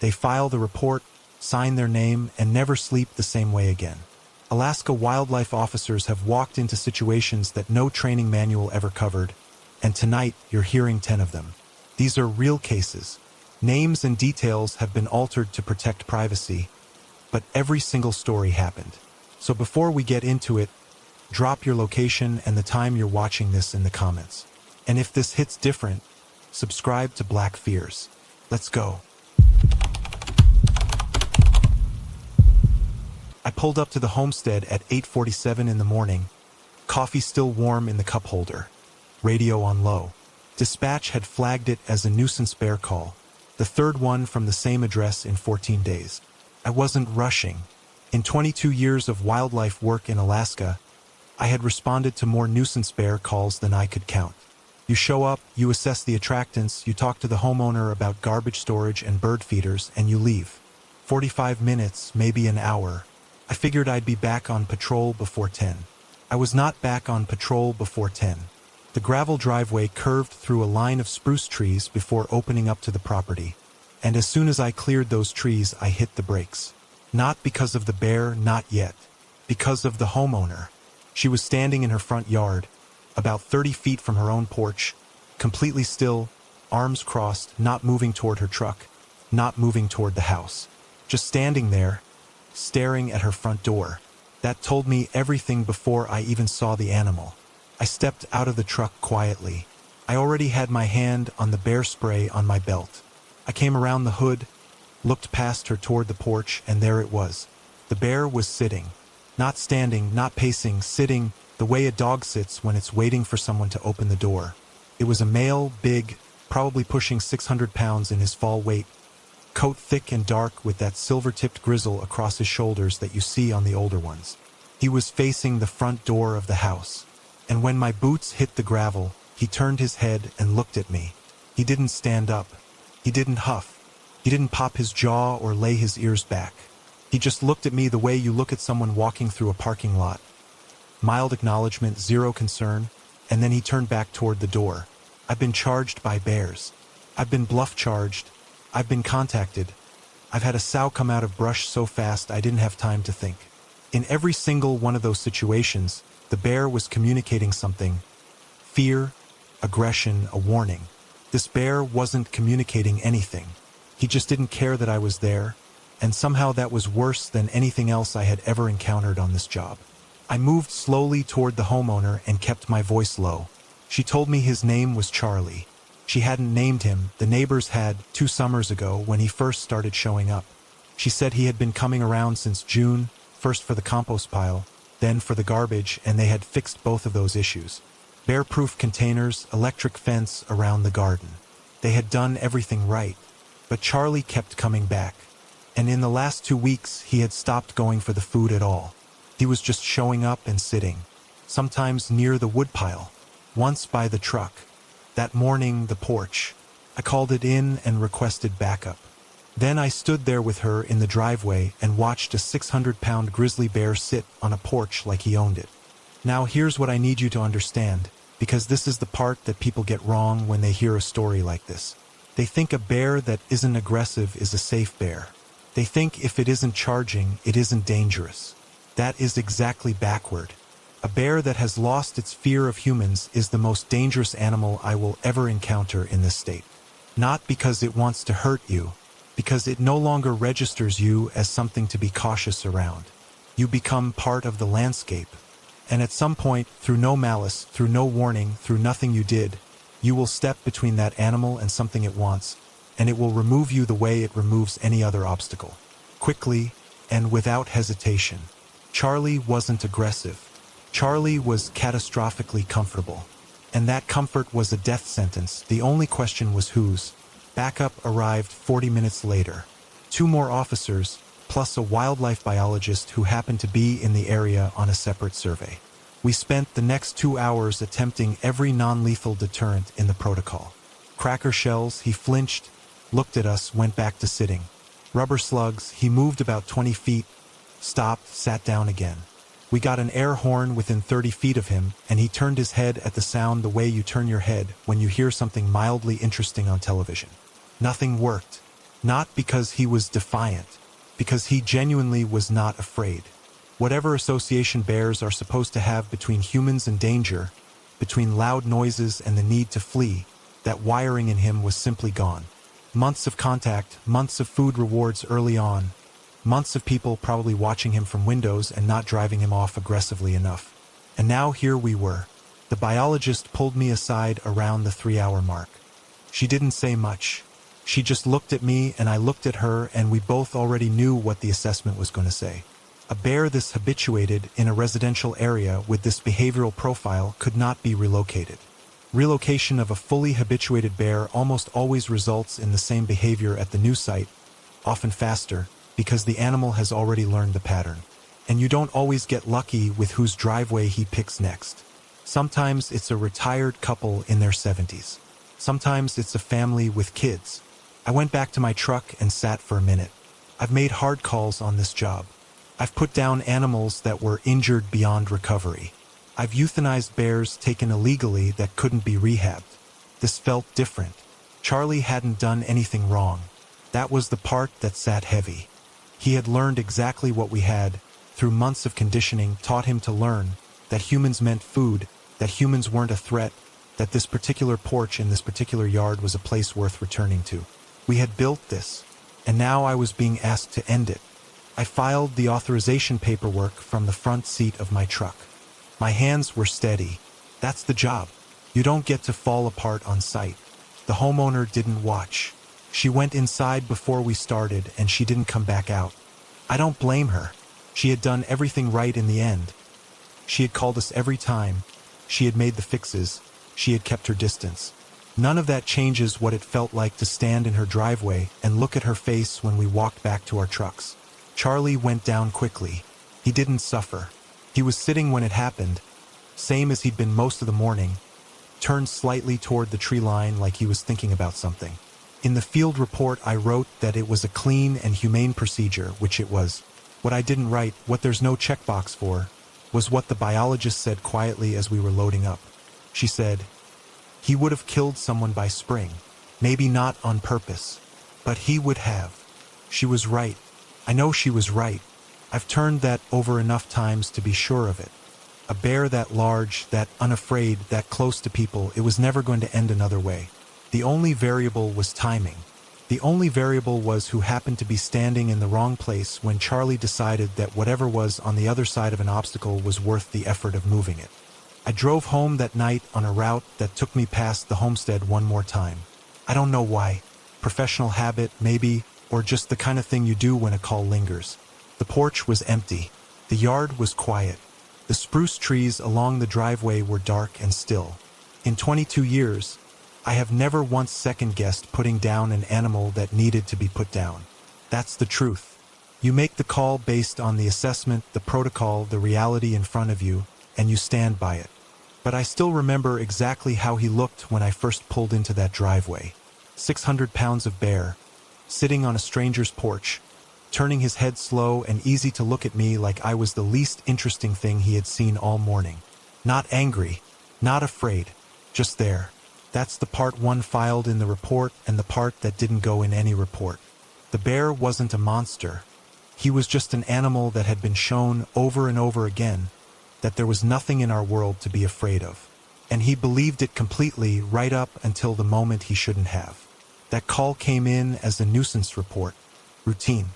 They file the report, sign their name, and never sleep the same way again. Alaska wildlife officers have walked into situations that no training manual ever covered, and tonight you're hearing 10 of them. These are real cases. Names and details have been altered to protect privacy, but every single story happened. So before we get into it, drop your location and the time you're watching this in the comments. And if this hits different, subscribe to Black Fears. Let's go. I pulled up to the homestead at 8:47 in the morning, coffee still warm in the cup holder, radio on low. Dispatch had flagged it as a nuisance bear call, the third one from the same address in 14 days. I wasn't rushing. In 22 years of wildlife work in Alaska, I had responded to more nuisance bear calls than I could count. You show up, you assess the attractants, you talk to the homeowner about garbage storage and bird feeders, and you leave. 45 minutes, maybe an hour. I figured I'd be back on patrol before 10. I was not back on patrol before 10. The gravel driveway curved through a line of spruce trees before opening up to the property. And as soon as I cleared those trees, I hit the brakes. Not because of the bear, not yet. Because of the homeowner. She was standing in her front yard, about 30 feet from her own porch, completely still, arms crossed, not moving toward her truck, not moving toward the house. Just standing there, staring at her front door. That told me everything before I even saw the animal. I stepped out of the truck quietly. I already had my hand on the bear spray on my belt. I came around the hood, looked past her toward the porch, and there it was. The bear was sitting. Not standing, not pacing, sitting, the way a dog sits when it's waiting for someone to open the door. It was a male, big, probably pushing 600 pounds in his fall weight, coat thick and dark with that silver-tipped grizzle across his shoulders that you see on the older ones. He was facing the front door of the house. And when my boots hit the gravel, he turned his head and looked at me. He didn't stand up. He didn't huff. He didn't pop his jaw or lay his ears back. He just looked at me the way you look at someone walking through a parking lot. Mild acknowledgement, zero concern, and then he turned back toward the door. I've been charged by bears. I've been bluff charged. I've been contacted. I've had a sow come out of brush so fast I didn't have time to think. In every single one of those situations, the bear was communicating something. Fear, aggression, a warning. This bear wasn't communicating anything. He just didn't care that I was there, and somehow that was worse than anything else I had ever encountered on this job. I moved slowly toward the homeowner and kept my voice low. She told me his name was Charlie. She hadn't named him. The neighbors had 2 summers ago when he first started showing up. She said he had been coming around since June, first for the compost pile, then for the garbage, and they had fixed both of those issues. Bear-proof containers, electric fence around the garden. They had done everything right, but Charlie kept coming back. And in the last 2 weeks, he had stopped going for the food at all. He was just showing up and sitting, sometimes near the woodpile, once by the truck. That morning, the porch. I called it in and requested backup. Then I stood there with her in the driveway and watched a 600-pound grizzly bear sit on a porch like he owned it. Now here's what I need you to understand, because this is the part that people get wrong when they hear a story like this. They think a bear that isn't aggressive is a safe bear. They think if it isn't charging, it isn't dangerous. That is exactly backward. A bear that has lost its fear of humans is the most dangerous animal I will ever encounter in this state. Not because it wants to hurt you, because it no longer registers you as something to be cautious around. You become part of the landscape. And at some point, through no malice, through no warning, through nothing you did, you will step between that animal and something it wants, and it will remove you the way it removes any other obstacle. Quickly and without hesitation. Charlie wasn't aggressive. Charlie was catastrophically comfortable. And that comfort was a death sentence. The only question was whose. Backup arrived 40 minutes later. 2 more officers, plus a wildlife biologist who happened to be in the area on a separate survey. We spent the next 2 hours attempting every non-lethal deterrent in the protocol. Cracker shells, he flinched, looked at us, went back to sitting. Rubber slugs, he moved about 20 feet, stopped, sat down again. We got an air horn within 30 feet of him, and he turned his head at the sound the way you turn your head when you hear something mildly interesting on television. Nothing worked. Not because he was defiant, because he genuinely was not afraid. Whatever association bears are supposed to have between humans and danger, between loud noises and the need to flee, that wiring in him was simply gone. Months of contact, months of food rewards early on, months of people probably watching him from windows and not driving him off aggressively enough. And now here we were. The biologist pulled me aside around the 3-hour mark. She didn't say much. She just looked at me and I looked at her, and we both already knew what the assessment was going to say. A bear this habituated in a residential area with this behavioral profile could not be relocated. Relocation of a fully habituated bear almost always results in the same behavior at the new site, often faster, because the animal has already learned the pattern. And you don't always get lucky with whose driveway he picks next. Sometimes it's a retired couple in their 70s. Sometimes it's a family with kids. I went back to my truck and sat for a minute. I've made hard calls on this job. I've put down animals that were injured beyond recovery. I've euthanized bears taken illegally that couldn't be rehabbed. This felt different. Charlie hadn't done anything wrong. That was the part that sat heavy. He had learned exactly what we had, through months of conditioning, taught him to learn that humans meant food, that humans weren't a threat, that this particular porch in this particular yard was a place worth returning to. We had built this, and now I was being asked to end it. I filed the authorization paperwork from the front seat of my truck. My hands were steady. That's the job. You don't get to fall apart on sight. The homeowner didn't watch. She went inside before we started, and she didn't come back out. I don't blame her. She had done everything right in the end. She had called us every time. She had made the fixes. She had kept her distance. None of that changes what it felt like to stand in her driveway and look at her face when we walked back to our trucks. Charlie went down quickly. He didn't suffer. He was sitting when it happened, same as he'd been most of the morning, turned slightly toward the tree line like he was thinking about something. In the field report I wrote that it was a clean and humane procedure, which it was. What I didn't write, what there's no checkbox for, was what the biologist said quietly as we were loading up. She said, "He would have killed someone by spring. Maybe not on purpose, but he would have." She was right. I know she was right. I've turned that over enough times to be sure of it. A bear that large, that unafraid, that close to people, it was never going to end another way. The only variable was timing. The only variable was who happened to be standing in the wrong place when Charlie decided that whatever was on the other side of an obstacle was worth the effort of moving it. I drove home that night on a route that took me past the homestead one more time. I don't know why. Professional habit, maybe, or just the kind of thing you do when a call lingers. The porch was empty. The yard was quiet. The spruce trees along the driveway were dark and still. In 22 years, I have never once second-guessed putting down an animal that needed to be put down. That's the truth. You make the call based on the assessment, the protocol, the reality in front of you, and you stand by it. But I still remember exactly how he looked when I first pulled into that driveway. 600 pounds of bear, sitting on a stranger's porch, turning his head slow and easy to look at me like I was the least interesting thing he had seen all morning. Not angry, not afraid, just there. That's the part one filed in the report and the part that didn't go in any report. The bear wasn't a monster. He was just an animal that had been shown over and over again that there was nothing in our world to be afraid of. And he believed it completely right up until the moment he shouldn't have. That call came in as a nuisance report. Routine.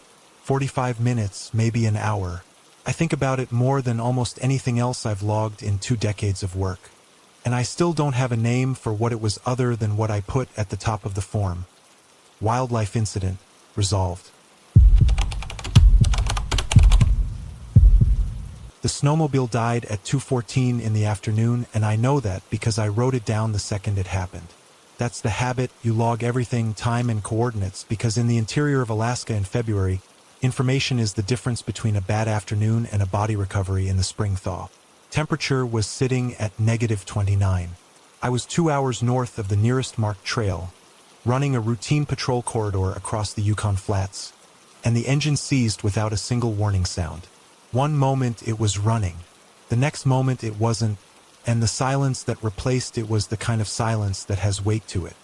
45 minutes, maybe an hour. I think about it more than almost anything else I've logged in 2 decades of work. And I still don't have a name for what it was other than what I put at the top of the form. Wildlife incident, resolved. The snowmobile died at 2:14 in the afternoon, and I know that because I wrote it down the second it happened. That's the habit, you log everything, time and coordinates, because in the interior of Alaska in February, information is the difference between a bad afternoon and a body recovery in the spring thaw. Temperature was sitting at -29. I was 2 hours north of the nearest marked trail, running a routine patrol corridor across the Yukon Flats, and the engine seized without a single warning sound. One moment it was running, the next moment it wasn't, and the silence that replaced it was the kind of silence that has weight to it.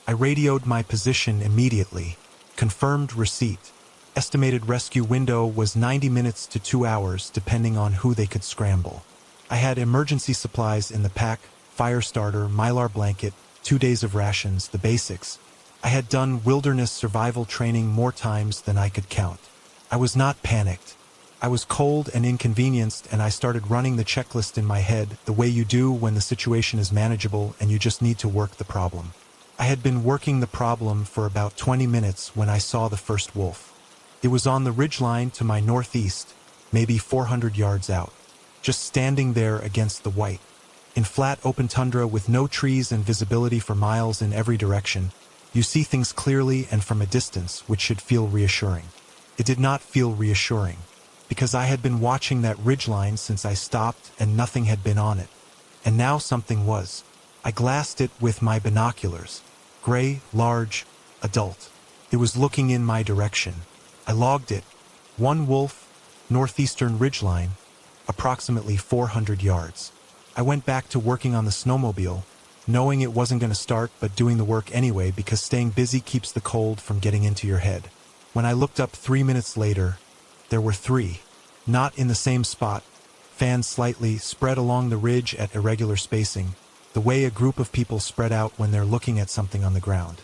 I radioed my position immediately, Confirmed receipt. Estimated rescue window was 90 minutes to 2 hours, depending on who they could scramble. I had emergency supplies in the pack, fire starter, Mylar blanket, 2 days of rations, the basics. I had done wilderness survival training more times than I could count. I was not panicked. I was cold and inconvenienced, and I started running the checklist in my head, the way you do when the situation is manageable and you just need to work the problem. I had been working the problem for about 20 minutes when I saw the first wolf. It was on the ridgeline to my northeast, maybe 400 yards out, just standing there against the white. In flat open tundra with no trees and visibility for miles in every direction, you see things clearly and from a distance, which should feel reassuring. It did not feel reassuring, because I had been watching that ridgeline since I stopped and nothing had been on it. And now something was. I glassed it with my binoculars. Gray, large, adult. It was looking in my direction. I logged it. One wolf, northeastern ridgeline, approximately 400 yards. I went back to working on the snowmobile, knowing it wasn't going to start but doing the work anyway because staying busy keeps the cold from getting into your head. When I looked up 3 minutes later, there were 3. Not in the same spot, fanned slightly, spread along the ridge at irregular spacing, the way a group of people spread out when they're looking at something on the ground.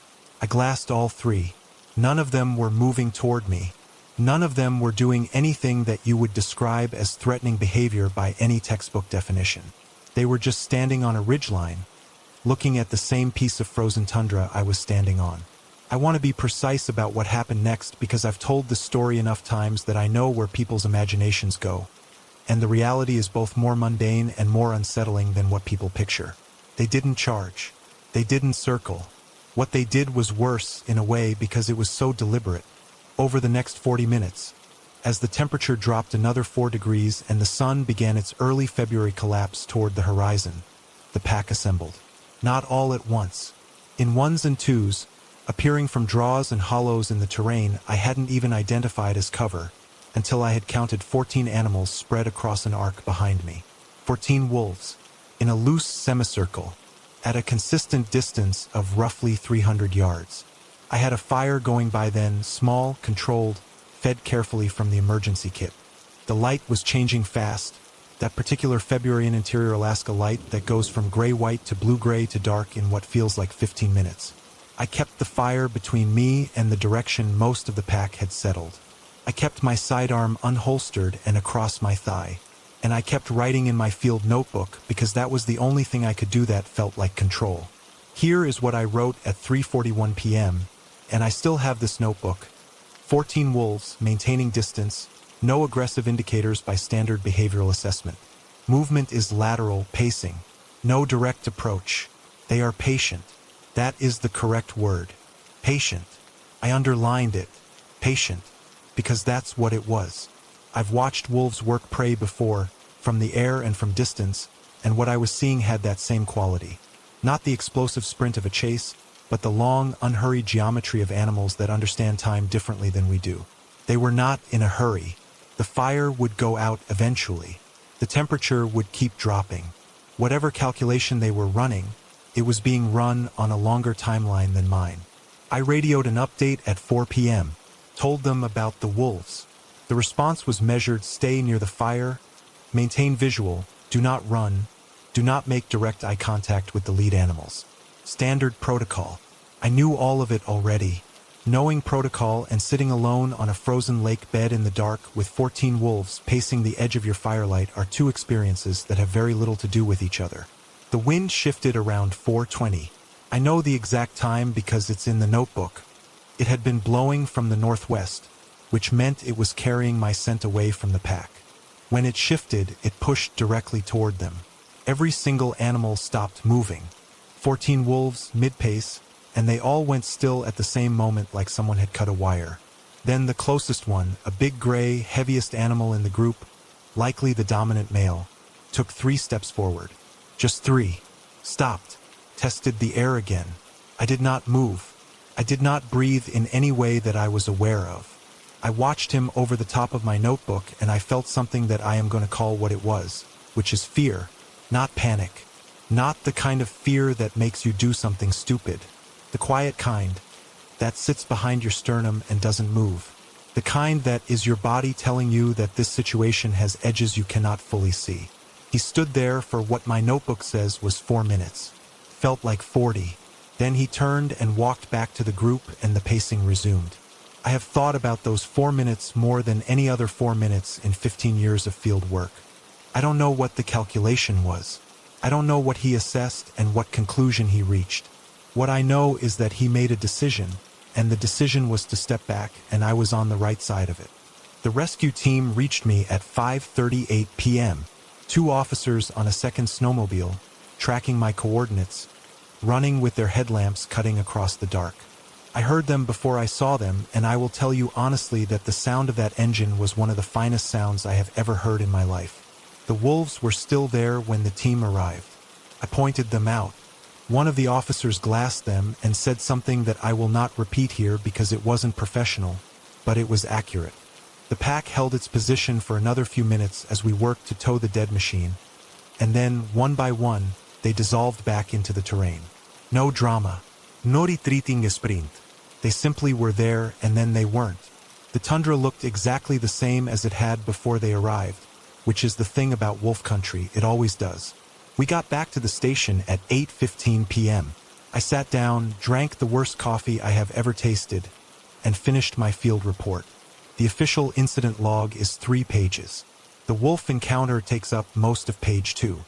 I glassed all 3. None of them were moving toward me. None of them were doing anything that you would describe as threatening behavior by any textbook definition. They were just standing on a ridgeline, looking at the same piece of frozen tundra I was standing on. I want to be precise about what happened next because I've told this story enough times that I know where people's imaginations go. And the reality is both more mundane and more unsettling than what people picture. They didn't charge. They didn't circle. What they did was worse, in a way, because it was so deliberate. Over the next 40 minutes, as the temperature dropped another 4 degrees and the sun began its early February collapse toward the horizon, the pack assembled. Not all at once. In ones and twos, appearing from draws and hollows in the terrain I hadn't even identified as cover, until I had counted 14 animals spread across an arc behind me. 14 wolves, in a loose semicircle, at a consistent distance of roughly 300 yards. I had a fire going by then, small, controlled, fed carefully from the emergency kit. The light was changing fast, that particular February in interior Alaska light that goes from gray-white to blue-gray to dark in what feels like 15 minutes. I kept the fire between me and the direction most of the pack had settled. I kept my sidearm unholstered and across my thigh. And I kept writing in my field notebook because that was the only thing I could do that felt like control. Here is what I wrote at 3:41 p.m., and I still have this notebook. 14 wolves, maintaining distance, no aggressive indicators by standard behavioral assessment. Movement is lateral, pacing. No direct approach. They are patient. That is the correct word. Patient. I underlined it. Patient. Because that's what it was. I've watched wolves work prey before, from the air and from distance, and what I was seeing had that same quality. Not the explosive sprint of a chase, but the long, unhurried geometry of animals that understand time differently than we do. They were not in a hurry. The fire would go out eventually. The temperature would keep dropping. Whatever calculation they were running, it was being run on a longer timeline than mine. I radioed an update at 4 p.m., told them about the wolves. The response was measured: stay near the fire, maintain visual, do not run, do not make direct eye contact with the lead animals. Standard protocol. I knew all of it already. Knowing protocol and sitting alone on a frozen lake bed in the dark with 14 wolves pacing the edge of your firelight are two experiences that have very little to do with each other. The wind shifted around 4:20. I know the exact time because it's in the notebook. It had been blowing from the northwest, which meant it was carrying my scent away from the pack. When it shifted, it pushed directly toward them. Every single animal stopped moving. 14 wolves, mid-pace, and they all went still at the same moment like someone had cut a wire. Then the closest one, a big gray, heaviest animal in the group, likely the dominant male, took 3 steps forward. Just 3. Stopped. Tested the air again. I did not move. I did not breathe in any way that I was aware of. I watched him over the top of my notebook, and I felt something that I am going to call what it was, which is fear, not panic. Not the kind of fear that makes you do something stupid. The quiet kind. that sits behind your sternum and doesn't move. The kind that is your body telling you that this situation has edges you cannot fully see. He stood there for what my notebook says was 4 minutes. Felt like 40. Then he turned and walked back to the group and the pacing resumed. I have thought about those 4 minutes more than any other 4 minutes in 15 years of field work. I don't know what the calculation was. I don't know what he assessed and what conclusion he reached. What I know is that he made a decision, and the decision was to step back, and I was on the right side of it. The rescue team reached me at 5:38 p.m. 2 officers on a second snowmobile, tracking my coordinates, running with their headlamps cutting across the dark. I heard them before I saw them, and I will tell you honestly that the sound of that engine was one of the finest sounds I have ever heard in my life. The wolves were still there when the team arrived. I pointed them out. One of the officers glassed them and said something that I will not repeat here because it wasn't professional, but it was accurate. The pack held its position for another few minutes as we worked to tow the dead machine, and then, one by one, they dissolved back into the terrain. No drama. No retreating a sprint. They simply were there and then they weren't. The tundra looked exactly the same as it had before they arrived, which is the thing about wolf country, it always does. We got back to the station at 8:15 p.m. I sat down, drank the worst coffee I have ever tasted, and finished my field report. The official incident log is 3 pages. The wolf encounter takes up most of page 2.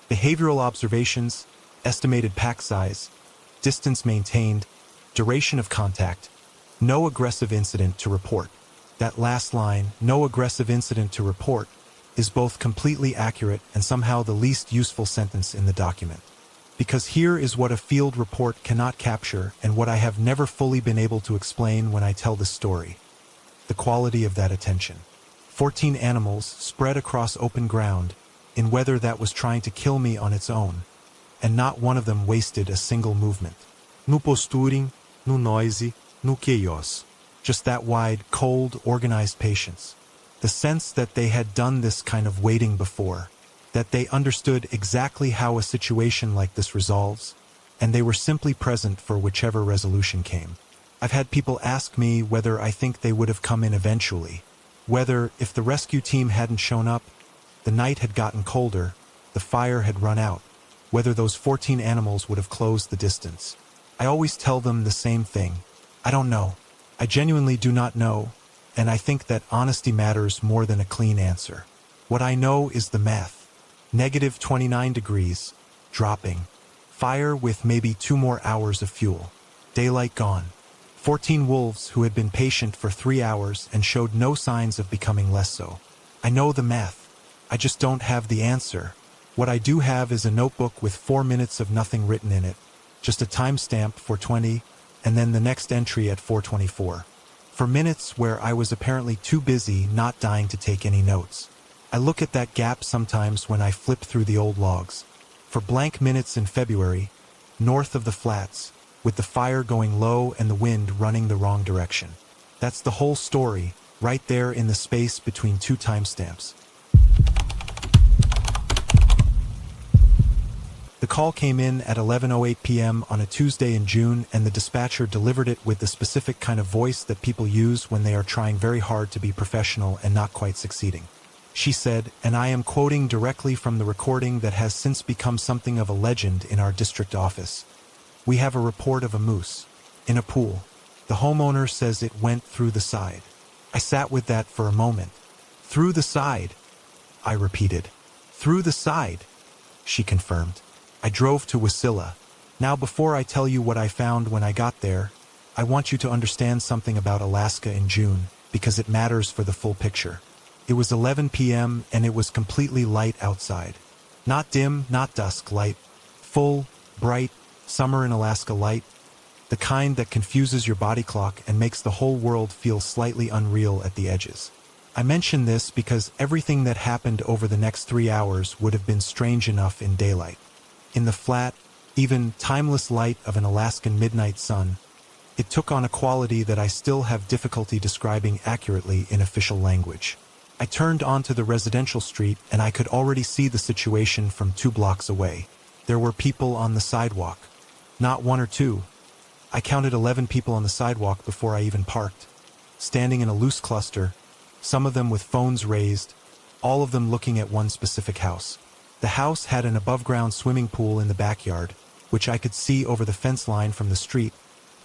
Behavioral observations, estimated pack size, distance maintained, duration of contact, no aggressive incident to report. That last line, no aggressive incident to report, is both completely accurate and somehow the least useful sentence in the document. Because here is what a field report cannot capture and what I have never fully been able to explain when I tell this story. The quality of that attention. 14 animals spread across open ground in weather that was trying to kill me on its own, and not one of them wasted a single movement. No posturing, no noise, no chaos. Just that wide, cold, organized patience. The sense that they had done this kind of waiting before, that they understood exactly how a situation like this resolves, and they were simply present for whichever resolution came. I've had people ask me whether I think they would have come in eventually, whether, if the rescue team hadn't shown up, the night had gotten colder, the fire had run out, whether those 14 animals would have closed the distance. I always tell them the same thing. I don't know. I genuinely do not know. And I think that honesty matters more than a clean answer. What I know is the math. Negative 29 degrees, dropping. Fire with maybe 2 more hours of fuel. Daylight gone. 14 wolves who had been patient for 3 hours and showed no signs of becoming less so. I know the math. I just don't have the answer. What I do have is a notebook with 4 minutes of nothing written in it. Just a timestamp, 4:20, and then the next entry at 4:24. For minutes where I was apparently too busy not dying to take any notes. I look at that gap sometimes when I flip through the old logs. For blank minutes in February, north of the flats, with the fire going low and the wind running the wrong direction. That's the whole story, right there in the space between 2 timestamps. The call came in at 11:08 p.m. on a Tuesday in June, and the dispatcher delivered it with the specific kind of voice that people use when they are trying very hard to be professional and not quite succeeding. She said, and I am quoting directly from the recording that has since become something of a legend in our district office. "We have a report of a moose in a pool. The homeowner says it went through the side." I sat with that for a moment. "Through the side," I repeated. "Through the side," she confirmed. I drove to Wasilla. Now, before I tell you what I found when I got there, I want you to understand something about Alaska in June, because it matters for the full picture. It was 11 p.m. and it was completely light outside. Not dim, not dusk light. Full, bright, summer in Alaska light. The kind that confuses your body clock and makes the whole world feel slightly unreal at the edges. I mention this because everything that happened over the next 3 hours would have been strange enough in daylight. In the flat, even timeless light of an Alaskan midnight sun, it took on a quality that I still have difficulty describing accurately in official language. I turned onto the residential street and I could already see the situation from 2 blocks away. There were people on the sidewalk. Not 1 or 2. I counted 11 people on the sidewalk before I even parked, standing in a loose cluster, some of them with phones raised, all of them looking at one specific house. The house had an above-ground swimming pool in the backyard, which I could see over the fence line from the street,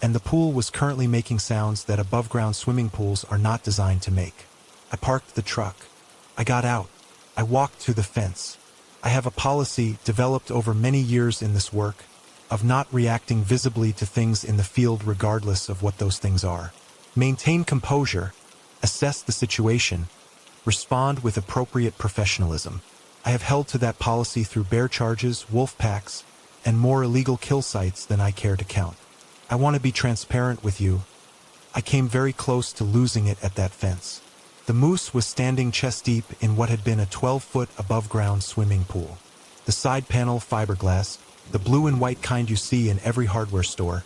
and the pool was currently making sounds that above-ground swimming pools are not designed to make. I parked the truck. I got out. I walked to the fence. I have a policy developed over many years in this work of not reacting visibly to things in the field regardless of what those things are. Maintain composure, assess the situation, respond with appropriate professionalism. I have held to that policy through bear charges, wolf packs, and more illegal kill sites than I care to count. I want to be transparent with you. I came very close to losing it at that fence. The moose was standing chest-deep in what had been a 12-foot above-ground swimming pool. The side panel fiberglass, the blue and white kind you see in every hardware store,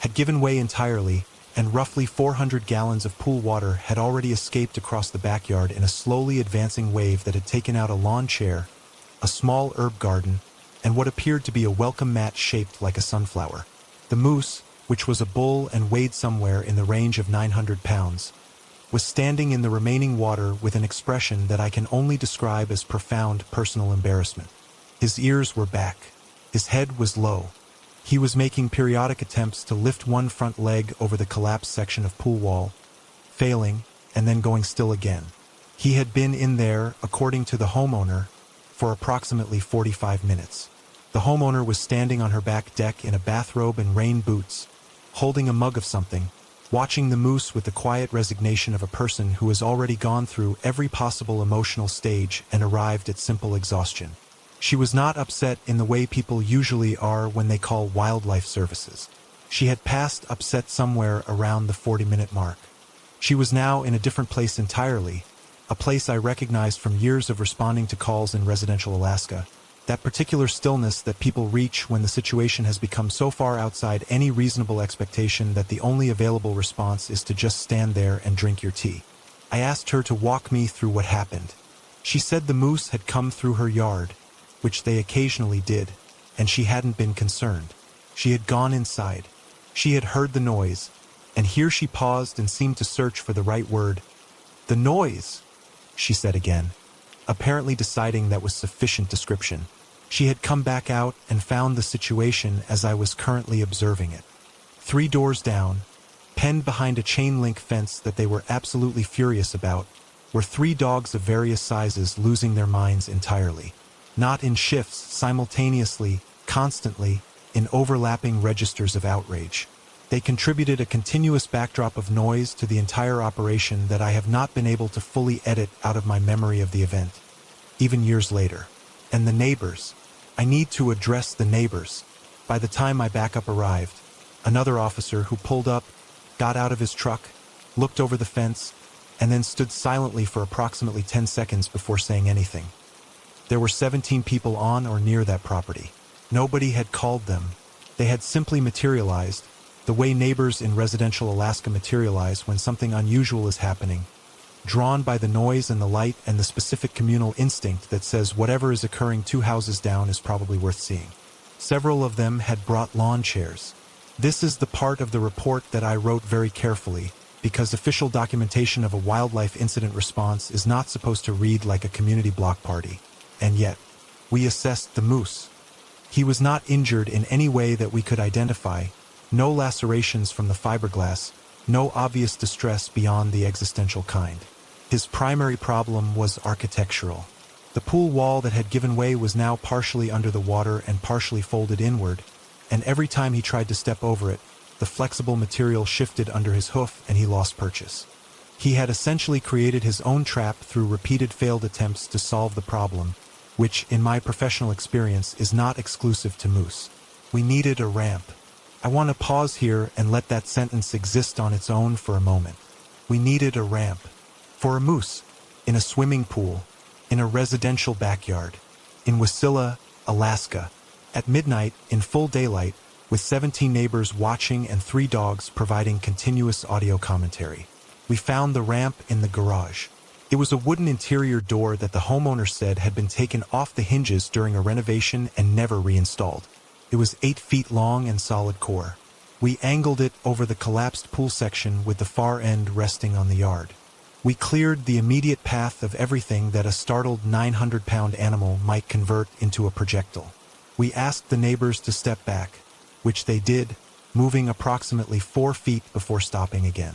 had given way entirely, and roughly 400 gallons of pool water had already escaped across the backyard in a slowly advancing wave that had taken out a lawn chair, a small herb garden, and what appeared to be a welcome mat shaped like a sunflower. The moose, which was a bull and weighed somewhere in the range of 900 pounds, was standing in the remaining water with an expression that I can only describe as profound personal embarrassment. His ears were back. His head was low. He was making periodic attempts to lift one front leg over the collapsed section of pool wall, failing, and then going still again. He had been in there, according to the homeowner, for approximately 45 minutes. The homeowner was standing on her back deck in a bathrobe and rain boots, holding a mug of something, watching the moose with the quiet resignation of a person who has already gone through every possible emotional stage and arrived at simple exhaustion. She was not upset in the way people usually are when they call wildlife services. She had passed upset somewhere around the 40-minute mark. She was now in a different place entirely, a place I recognized from years of responding to calls in residential Alaska. That particular stillness that people reach when the situation has become so far outside any reasonable expectation that the only available response is to just stand there and drink your tea. I asked her to walk me through what happened. She said the moose had come through her yard, which they occasionally did, and she hadn't been concerned. She had gone inside. She had heard the noise, and here she paused and seemed to search for the right word. "The noise," she said again, apparently deciding that was sufficient description. She had come back out and found the situation as I was currently observing it. 3 doors down, penned behind a chain-link fence that they were absolutely furious about, were 3 dogs of various sizes losing their minds entirely. Not in shifts, simultaneously, constantly, in overlapping registers of outrage. They contributed a continuous backdrop of noise to the entire operation that I have not been able to fully edit out of my memory of the event, even years later. And the neighbors. I need to address the neighbors. By the time my backup arrived, another officer who pulled up, got out of his truck, looked over the fence, and then stood silently for approximately 10 seconds before saying anything. There were 17 people on or near that property. Nobody had called them. They had simply materialized, the way neighbors in residential Alaska materialize when something unusual is happening, drawn by the noise and the light and the specific communal instinct that says whatever is occurring 2 houses down is probably worth seeing. Several of them had brought lawn chairs. This is the part of the report that I wrote very carefully, because official documentation of a wildlife incident response is not supposed to read like a community block party. And yet, we assessed the moose. He was not injured in any way that we could identify, no lacerations from the fiberglass, no obvious distress beyond the existential kind. His primary problem was architectural. The pool wall that had given way was now partially under the water and partially folded inward, and every time he tried to step over it, the flexible material shifted under his hoof and he lost purchase. He had essentially created his own trap through repeated failed attempts to solve the problem, which, in my professional experience, is not exclusive to moose. We needed a ramp. I want to pause here and let that sentence exist on its own for a moment. We needed a ramp. For a moose, in a swimming pool, in a residential backyard, in Wasilla, Alaska, at midnight, in full daylight, with 17 neighbors watching and 3 dogs providing continuous audio commentary. We found the ramp in the garage. It was a wooden interior door that the homeowner said had been taken off the hinges during a renovation and never reinstalled. It was 8 feet long and solid core. We angled it over the collapsed pool section with the far end resting on the yard. We cleared the immediate path of everything that a startled 900-pound animal might convert into a projectile. We asked the neighbors to step back, which they did, moving approximately 4 feet before stopping again.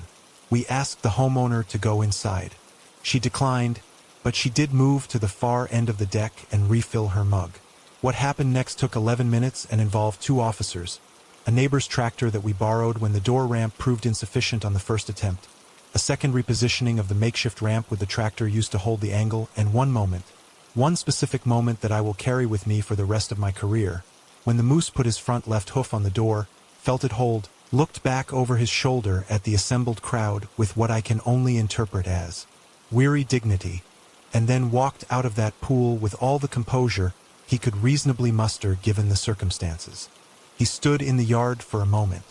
We asked the homeowner to go inside. She declined, but she did move to the far end of the deck and refill her mug. What happened next took 11 minutes and involved 2 officers, a neighbor's tractor that we borrowed when the door ramp proved insufficient on the first attempt, a second repositioning of the makeshift ramp with the tractor used to hold the angle, and one specific moment that I will carry with me for the rest of my career, when the moose put his front left hoof on the door, felt it hold, looked back over his shoulder at the assembled crowd with what I can only interpret as weary dignity, and then walked out of that pool with all the composure he could reasonably muster given the circumstances. He stood in the yard for a moment.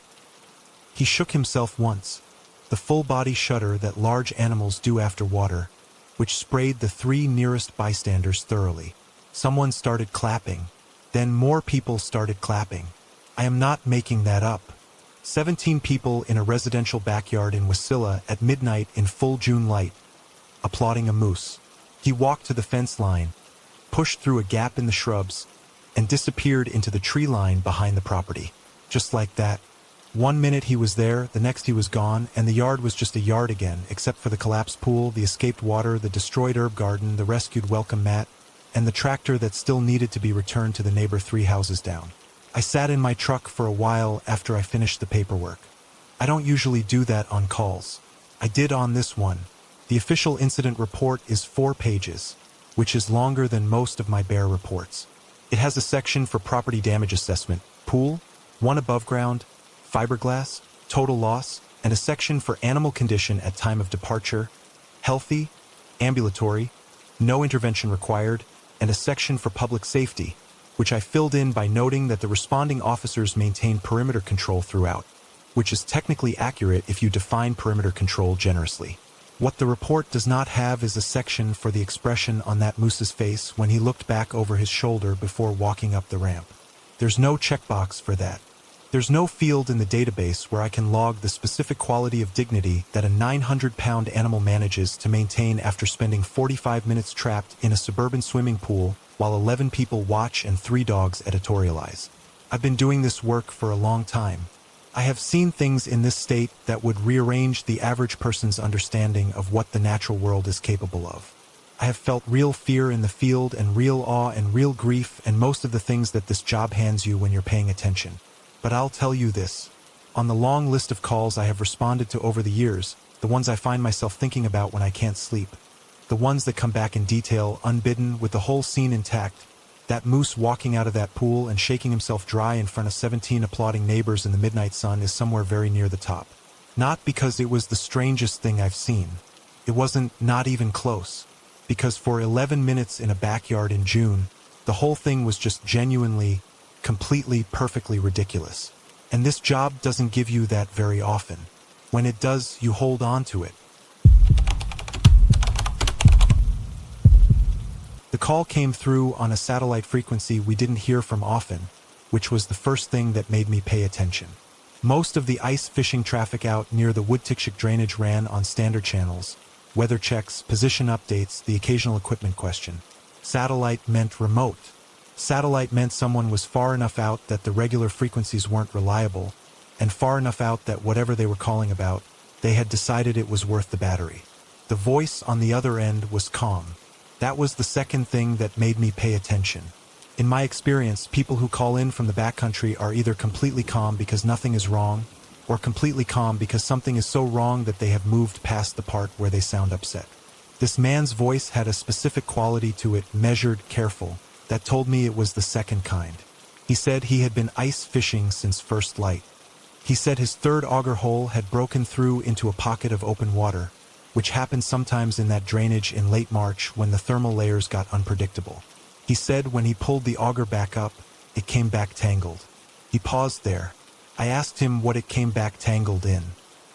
He shook himself once, the full-body shudder that large animals do after water, which sprayed the 3 nearest bystanders thoroughly. Someone started clapping. Then more people started clapping. I am not making that up. 17 people in a residential backyard in Wasilla at midnight in full June light, applauding a moose. He walked to the fence line, pushed through a gap in the shrubs, and disappeared into the tree line behind the property. Just like that. 1 minute he was there, the next he was gone, and the yard was just a yard again, except for the collapsed pool, the escaped water, the destroyed herb garden, the rescued welcome mat, and the tractor that still needed to be returned to the neighbor 3 houses down. I sat in my truck for a while after I finished the paperwork. I don't usually do that on calls. I did on this one. The official incident report is 4 pages, which is longer than most of my bear reports. It has a section for property damage assessment, pool, 1 above ground, fiberglass, total loss, and a section for animal condition at time of departure, healthy, ambulatory, no intervention required, and a section for public safety, which I filled in by noting that the responding officers maintained perimeter control throughout, which is technically accurate if you define perimeter control generously. What the report does not have is a section for the expression on that moose's face when he looked back over his shoulder before walking up the ramp. There's no checkbox for that. There's no field in the database where I can log the specific quality of dignity that a 900-pound animal manages to maintain after spending 45 minutes trapped in a suburban swimming pool while 11 people watch and 3 dogs editorialize. I've been doing this work for a long time. I have seen things in this state that would rearrange the average person's understanding of what the natural world is capable of. I have felt real fear in the field and real awe and real grief and most of the things that this job hands you when you're paying attention. But I'll tell you this. On the long list of calls I have responded to over the years, the ones I find myself thinking about when I can't sleep, the ones that come back in detail, unbidden, with the whole scene intact, that moose walking out of that pool and shaking himself dry in front of 17 applauding neighbors in the midnight sun is somewhere very near the top. Not because it was the strangest thing I've seen. It wasn't not even close. Because for 11 minutes in a backyard in June, the whole thing was just genuinely, completely, perfectly ridiculous. And this job doesn't give you that very often. When it does, you hold on to it. The call came through on a satellite frequency we didn't hear from often, which was the first thing that made me pay attention. Most of the ice fishing traffic out near the Woodtickshik drainage ran on standard channels, weather checks, position updates, the occasional equipment question. Satellite meant remote. Satellite meant someone was far enough out that the regular frequencies weren't reliable, and far enough out that whatever they were calling about, they had decided it was worth the battery. The voice on the other end was calm. That was the second thing that made me pay attention. In my experience, people who call in from the backcountry are either completely calm because nothing is wrong, or completely calm because something is so wrong that they have moved past the part where they sound upset. This man's voice had a specific quality to it, measured, careful, that told me it was the second kind. He said he had been ice fishing since first light. He said his 3rd auger hole had broken through into a pocket of open water, which happened sometimes in that drainage in late March when the thermal layers got unpredictable. He said when he pulled the auger back up, it came back tangled. He paused there. I asked him what it came back tangled in.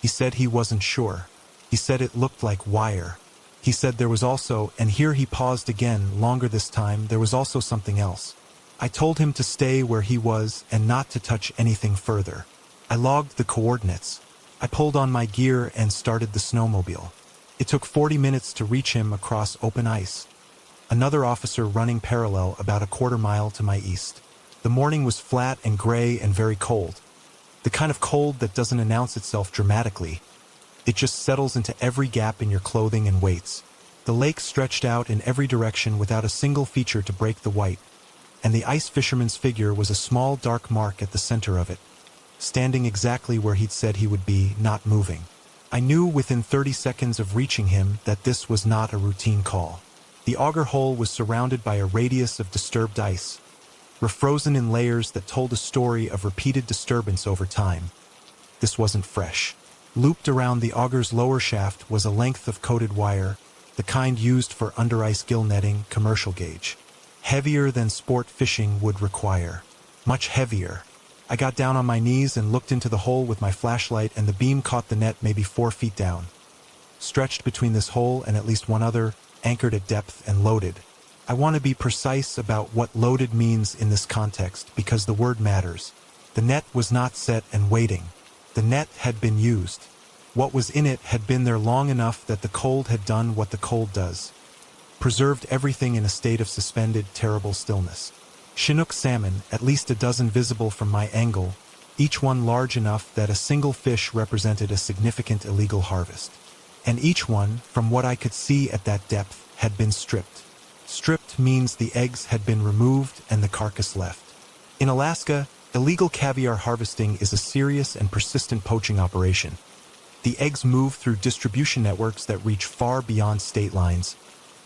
He said he wasn't sure. He said it looked like wire. He said there was also, and here he paused again, longer this time, there was also something else. I told him to stay where he was and not to touch anything further. I logged the coordinates. I pulled on my gear and started the snowmobile. It took 40 minutes to reach him across open ice. Another officer running parallel about a quarter mile to my east. The morning was flat and gray and very cold. The kind of cold that doesn't announce itself dramatically. It just settles into every gap in your clothing and weights. The lake stretched out in every direction without a single feature to break the white, and the ice fisherman's figure was a small dark mark at the center of it, standing exactly where he'd said he would be, not moving. I knew within 30 seconds of reaching him that this was not a routine call. The auger hole was surrounded by a radius of disturbed ice, refrozen in layers that told a story of repeated disturbance over time. This wasn't fresh. Looped around the auger's lower shaft was a length of coated wire, the kind used for under-ice gill netting, commercial gauge. Heavier than sport fishing would require. Much heavier. I got down on my knees and looked into the hole with my flashlight, and the beam caught the net maybe 4 feet down. Stretched between this hole and at least one other, anchored at depth and loaded. I want to be precise about what loaded means in this context because the word matters. The net was not set and waiting. The net had been used. What was in it had been there long enough that the cold had done what the cold does. Preserved everything in a state of suspended, terrible stillness. Chinook salmon, at least a dozen visible from my angle, each one large enough that a single fish represented a significant illegal harvest. And each one, from what I could see at that depth, had been stripped. Stripped means the eggs had been removed and the carcass left. In Alaska, illegal caviar harvesting is a serious and persistent poaching operation. The eggs move through distribution networks that reach far beyond state lines,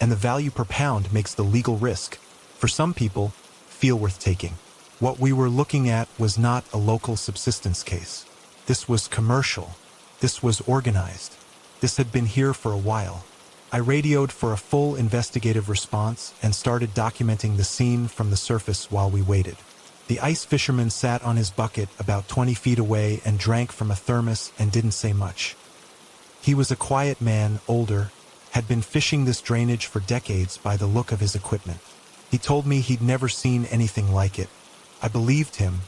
and the value per pound makes the legal risk, for some people, feel worth taking. What we were looking at was not a local subsistence case. This was commercial. This was organized. This had been here for a while. I radioed for a full investigative response and started documenting the scene from the surface while we waited. The ice fisherman sat on his bucket about 20 feet away and drank from a thermos and didn't say much. He was a quiet man, older, had been fishing this drainage for decades by the look of his equipment. He told me he'd never seen anything like it. I believed him.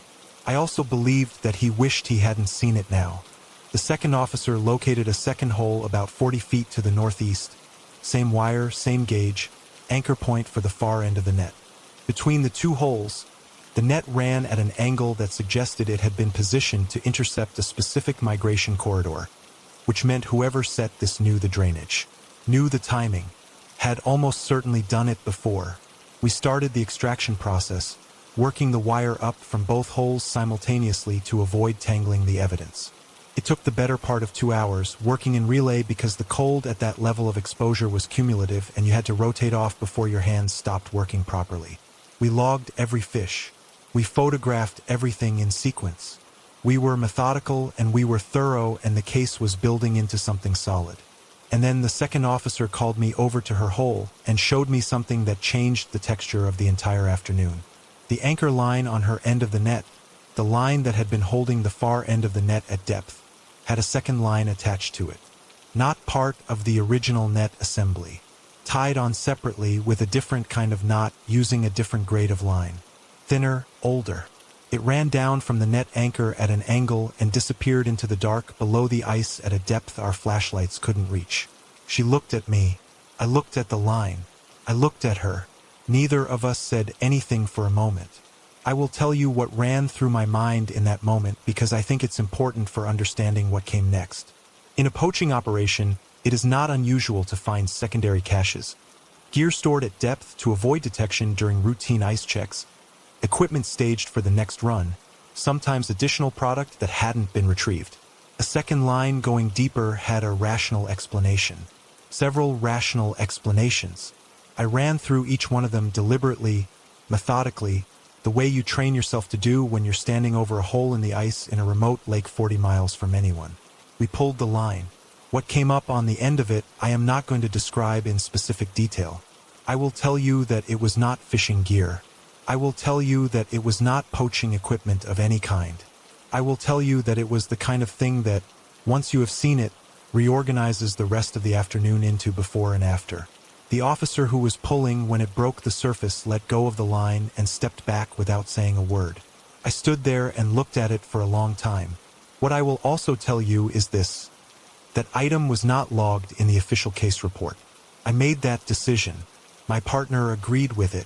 I also believed that he wished he hadn't seen it now. The second officer located a second hole about 40 feet to the northeast. Same wire, same gauge, anchor point for the far end of the net. Between the two holes, the net ran at an angle that suggested it had been positioned to intercept a specific migration corridor, which meant whoever set this knew the drainage, knew the timing, had almost certainly done it before. We started the extraction process, working the wire up from both holes simultaneously to avoid tangling the evidence. It took the better part of 2 hours, working in relay because the cold at that level of exposure was cumulative and you had to rotate off before your hands stopped working properly. We logged every fish. We photographed everything in sequence. We were methodical and we were thorough, and the case was building into something solid. And then the second officer called me over to her hole and showed me something that changed the texture of the entire afternoon. The anchor line on her end of the net, the line that had been holding the far end of the net at depth, had a second line attached to it. Not part of the original net assembly. Tied on separately with a different kind of knot using a different grade of line. Thinner, older. It ran down from the net anchor at an angle and disappeared into the dark below the ice at a depth our flashlights couldn't reach. She looked at me. I looked at the line. I looked at her. Neither of us said anything for a moment. I will tell you what ran through my mind in that moment because I think it's important for understanding what came next. In a poaching operation, it is not unusual to find secondary caches. Gear stored at depth to avoid detection during routine ice checks, equipment staged for the next run, sometimes additional product that hadn't been retrieved. A second line going deeper had a rational explanation. Several rational explanations. I ran through each one of them deliberately, methodically, the way you train yourself to do when you're standing over a hole in the ice in a remote lake 40 miles from anyone. We pulled the line. What came up on the end of it, I am not going to describe in specific detail. I will tell you that it was not fishing gear. I will tell you that it was not poaching equipment of any kind. I will tell you that it was the kind of thing that, once you have seen it, reorganizes the rest of the afternoon into before and after. The officer who was pulling when it broke the surface let go of the line and stepped back without saying a word. I stood there and looked at it for a long time. What I will also tell you is this. That item was not logged in the official case report. I made that decision. My partner agreed with it.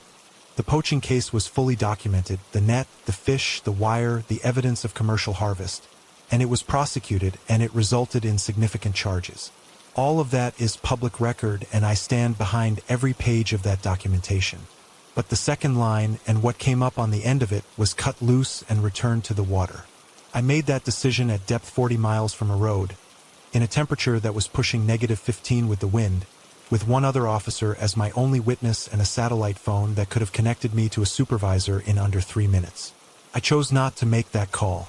The poaching case was fully documented, the net, the fish, the wire, the evidence of commercial harvest. And it was prosecuted, and it resulted in significant charges. All of that is public record, and I stand behind every page of that documentation. But the second line, and what came up on the end of it, was cut loose and returned to the water. I made that decision at depth 40 miles from a road, in a temperature that was pushing -15 with the wind, with one other officer as my only witness and a satellite phone that could have connected me to a supervisor in under 3 minutes. I chose not to make that call.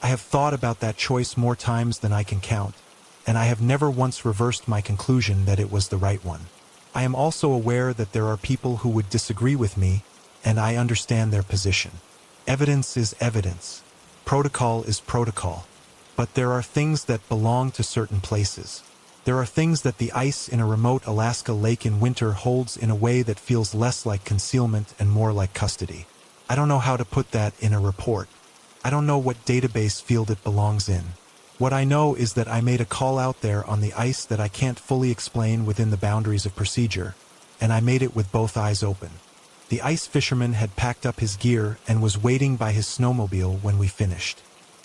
I have thought about that choice more times than I can count, and I have never once reversed my conclusion that it was the right one. I am also aware that there are people who would disagree with me, and I understand their position. Evidence is evidence. Protocol is protocol. But there are things that belong to certain places. There are things that the ice in a remote Alaska lake in winter holds in a way that feels less like concealment and more like custody. I don't know how to put that in a report. I don't know what database field it belongs in. What I know is that I made a call out there on the ice that I can't fully explain within the boundaries of procedure, and I made it with both eyes open. The ice fisherman had packed up his gear and was waiting by his snowmobile when we finished.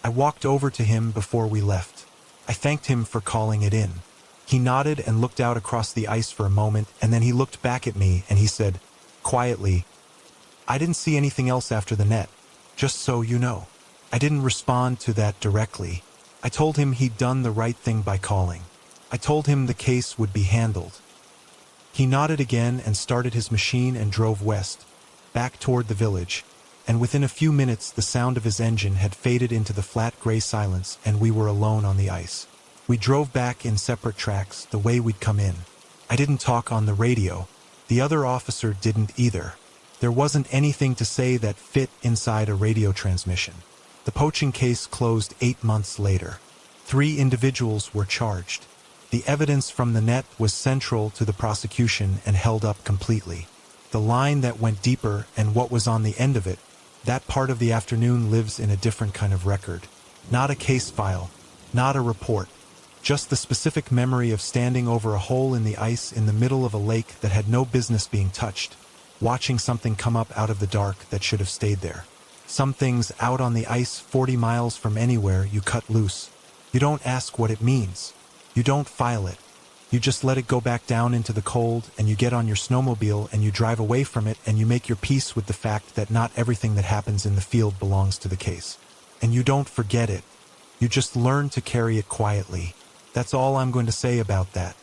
I walked over to him before we left. I thanked him for calling it in. He nodded and looked out across the ice for a moment, and then he looked back at me and he said, quietly, "I didn't see anything else after the net, just so you know." I didn't respond to that directly. I told him he'd done the right thing by calling. I told him the case would be handled. He nodded again and started his machine and drove west, back toward the village, and within a few minutes the sound of his engine had faded into the flat gray silence and we were alone on the ice. We drove back in separate tracks, the way we'd come in. I didn't talk on the radio. The other officer didn't either. There wasn't anything to say that fit inside a radio transmission. The poaching case closed 8 months later. 3 individuals were charged. The evidence from the net was central to the prosecution and held up completely. The line that went deeper and what was on the end of it, that part of the afternoon lives in a different kind of record. Not a case file, not a report, just the specific memory of standing over a hole in the ice in the middle of a lake that had no business being touched, watching something come up out of the dark that should have stayed there. Some things out on the ice 40 miles from anywhere you cut loose. You don't ask what it means. You don't file it. You just let it go back down into the cold, and you get on your snowmobile and you drive away from it, and you make your peace with the fact that not everything that happens in the field belongs to the case. And you don't forget it. You just learn to carry it quietly. That's all I'm going to say about that.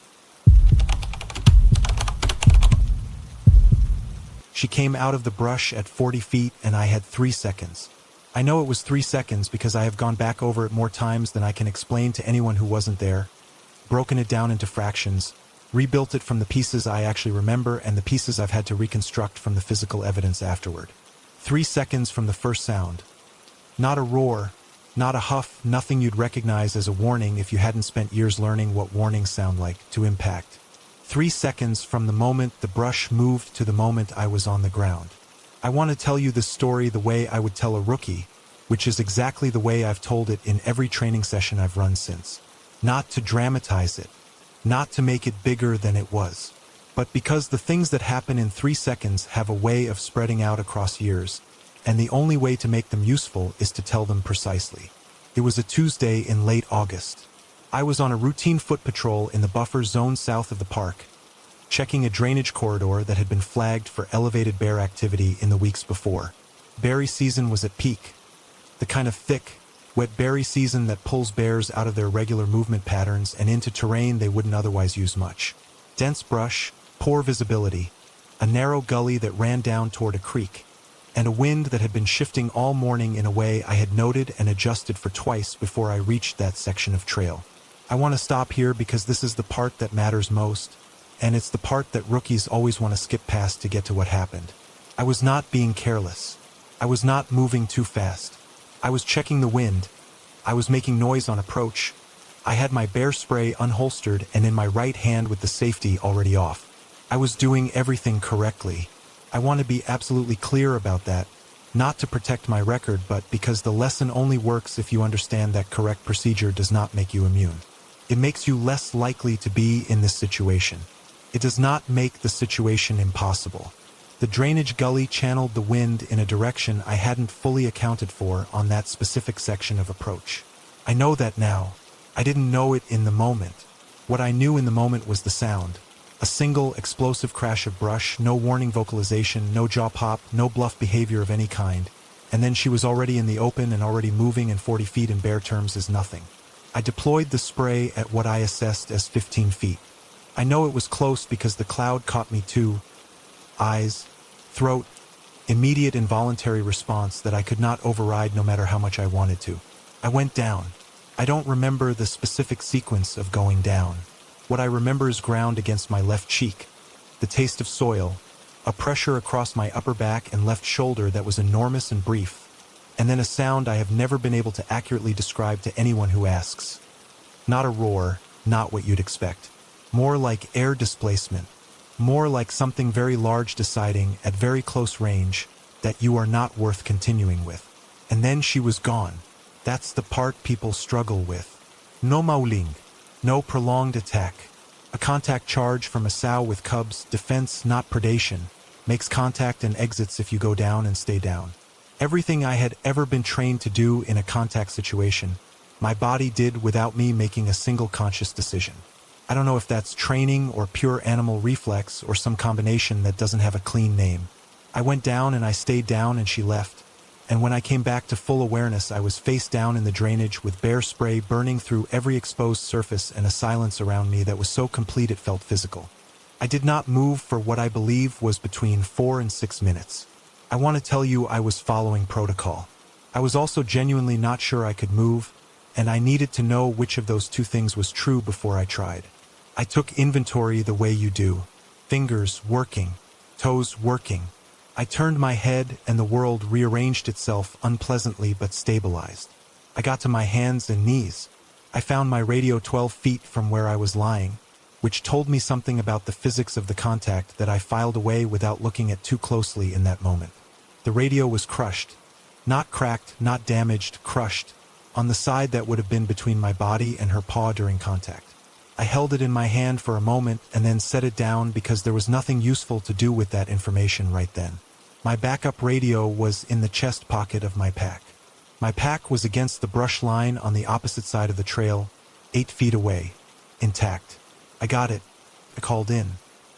She came out of the brush at 40 feet, and I had 3 seconds. I know it was 3 seconds because I have gone back over it more times than I can explain to anyone who wasn't there, broken it down into fractions, rebuilt it from the pieces I actually remember and the pieces I've had to reconstruct from the physical evidence afterward. 3 seconds from the first sound. Not a roar, not a huff, nothing you'd recognize as a warning if you hadn't spent years learning what warnings sound like, to impact. 3 seconds from the moment the brush moved to the moment I was on the ground. I want to tell you this story the way I would tell a rookie, which is exactly the way I've told it in every training session I've run since. Not to dramatize it, not to make it bigger than it was, but because the things that happen in 3 seconds have a way of spreading out across years, and the only way to make them useful is to tell them precisely. It was a Tuesday in late August. I was on a routine foot patrol in the buffer zone south of the park, checking a drainage corridor that had been flagged for elevated bear activity in the weeks before. Berry season was at peak, the kind of thick, wet berry season that pulls bears out of their regular movement patterns and into terrain they wouldn't otherwise use much. Dense brush, poor visibility, a narrow gully that ran down toward a creek, and a wind that had been shifting all morning in a way I had noted and adjusted for twice before I reached that section of trail. I want to stop here because this is the part that matters most, and it's the part that rookies always want to skip past to get to what happened. I was not being careless. I was not moving too fast. I was checking the wind. I was making noise on approach. I had my bear spray unholstered and in my right hand with the safety already off. I was doing everything correctly. I want to be absolutely clear about that, Not to protect my record, but because the lesson only works if you understand that correct procedure does not make you immune. It makes you less likely to be in this situation. It does not make the situation impossible. The drainage gully channeled the wind in a direction I hadn't fully accounted for on that specific section of approach. I know that now. I didn't know it in the moment. What I knew in the moment was the sound. A single explosive crash of brush, no warning vocalization, no jaw pop, no bluff behavior of any kind. And then she was already in the open and already moving, and 40 feet in bear terms is nothing. I deployed the spray at what I assessed as 15 feet. I know it was close because the cloud caught me too. Eyes, throat, immediate involuntary response that I could not override no matter how much I wanted to. I went down. I don't remember the specific sequence of going down. What I remember is ground against my left cheek, the taste of soil, a pressure across my upper back and left shoulder that was enormous and brief, and then a sound I have never been able to accurately describe to anyone who asks. Not a roar, not what you'd expect. More like air displacement, more like something very large deciding at very close range that you are not worth continuing with. And then she was gone. That's the part people struggle with. No mauling. No prolonged attack. A contact charge from a sow with cubs, defense not predation, makes contact and exits if you go down and stay down. Everything I had ever been trained to do in a contact situation, my body did without me making a single conscious decision. I don't know if that's training or pure animal reflex or some combination that doesn't have a clean name. I went down and I stayed down and she left. And when I came back to full awareness, I was face down in the drainage with bear spray burning through every exposed surface and a silence around me that was so complete it felt physical. I did not move for what I believe was between 4 and 6 minutes. I want to tell you I was following protocol. I was also genuinely not sure I could move, and I needed to know which of those two things was true before I tried. I took inventory the way you do. Fingers working, toes working. I turned my head and the world rearranged itself unpleasantly but stabilized. I got to my hands and knees. I found my radio 12 feet from where I was lying, which told me something about the physics of the contact that I filed away without looking at too closely in that moment. The radio was crushed. Not cracked, not damaged, crushed, on the side that would have been between my body and her paw during contact. I held it in my hand for a moment and then set it down because there was nothing useful to do with that information right then. My backup radio was in the chest pocket of my pack. My pack was against the brush line on the opposite side of the trail, 8 feet away, intact. I got it. I called in.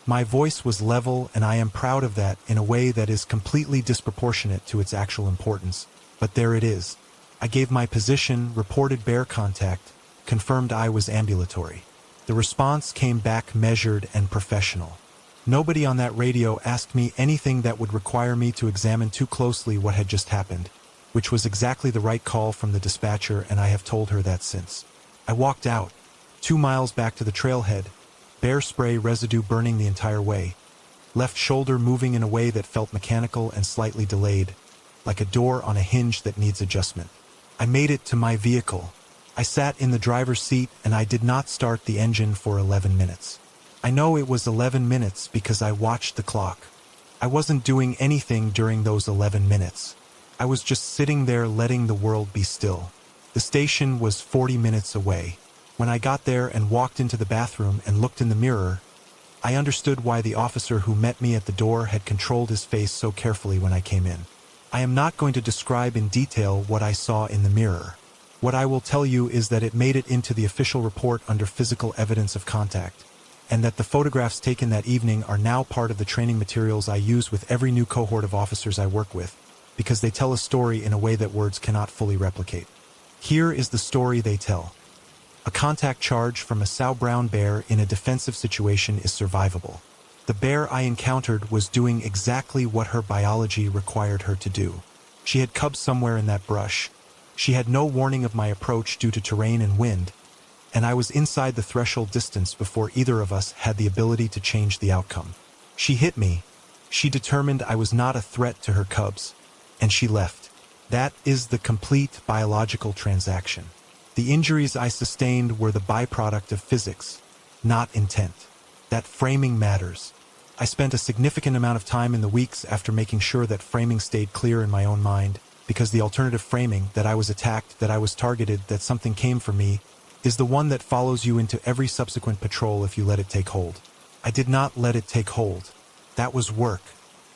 My voice was level, and I am proud of that in a way that is completely disproportionate to its actual importance. But there it is. I gave my position, reported bear contact, confirmed I was ambulatory. The response came back measured and professional. Nobody on that radio asked me anything that would require me to examine too closely what had just happened, which was exactly the right call from the dispatcher, and I have told her that since. I walked out, 2 miles back to the trailhead, bear spray residue burning the entire way, left shoulder moving in a way that felt mechanical and slightly delayed, like a door on a hinge that needs adjustment. I made it to my vehicle. I sat in the driver's seat and I did not start the engine for 11 minutes. I know it was 11 minutes because I watched the clock. I wasn't doing anything during those 11 minutes. I was just sitting there letting the world be still. The station was 40 minutes away. When I got there and walked into the bathroom and looked in the mirror, I understood why the officer who met me at the door had controlled his face so carefully when I came in. I am not going to describe in detail what I saw in the mirror. What I will tell you is that it made it into the official report under physical evidence of contact, and that the photographs taken that evening are now part of the training materials I use with every new cohort of officers I work with, because they tell a story in a way that words cannot fully replicate. Here is the story they tell. A contact charge from a sow brown bear in a defensive situation is survivable. The bear I encountered was doing exactly what her biology required her to do. She had cubs somewhere in that brush. She had no warning of my approach due to terrain and wind, and I was inside the threshold distance before either of us had the ability to change the outcome. She hit me. She determined I was not a threat to her cubs, and she left. That is the complete biological transaction. The injuries I sustained were the byproduct of physics, not intent. That framing matters. I spent a significant amount of time in the weeks after making sure that framing stayed clear in my own mind, because the alternative framing, that I was attacked, that I was targeted, that something came for me, is the one that follows you into every subsequent patrol if you let it take hold. I did not let it take hold. That was work.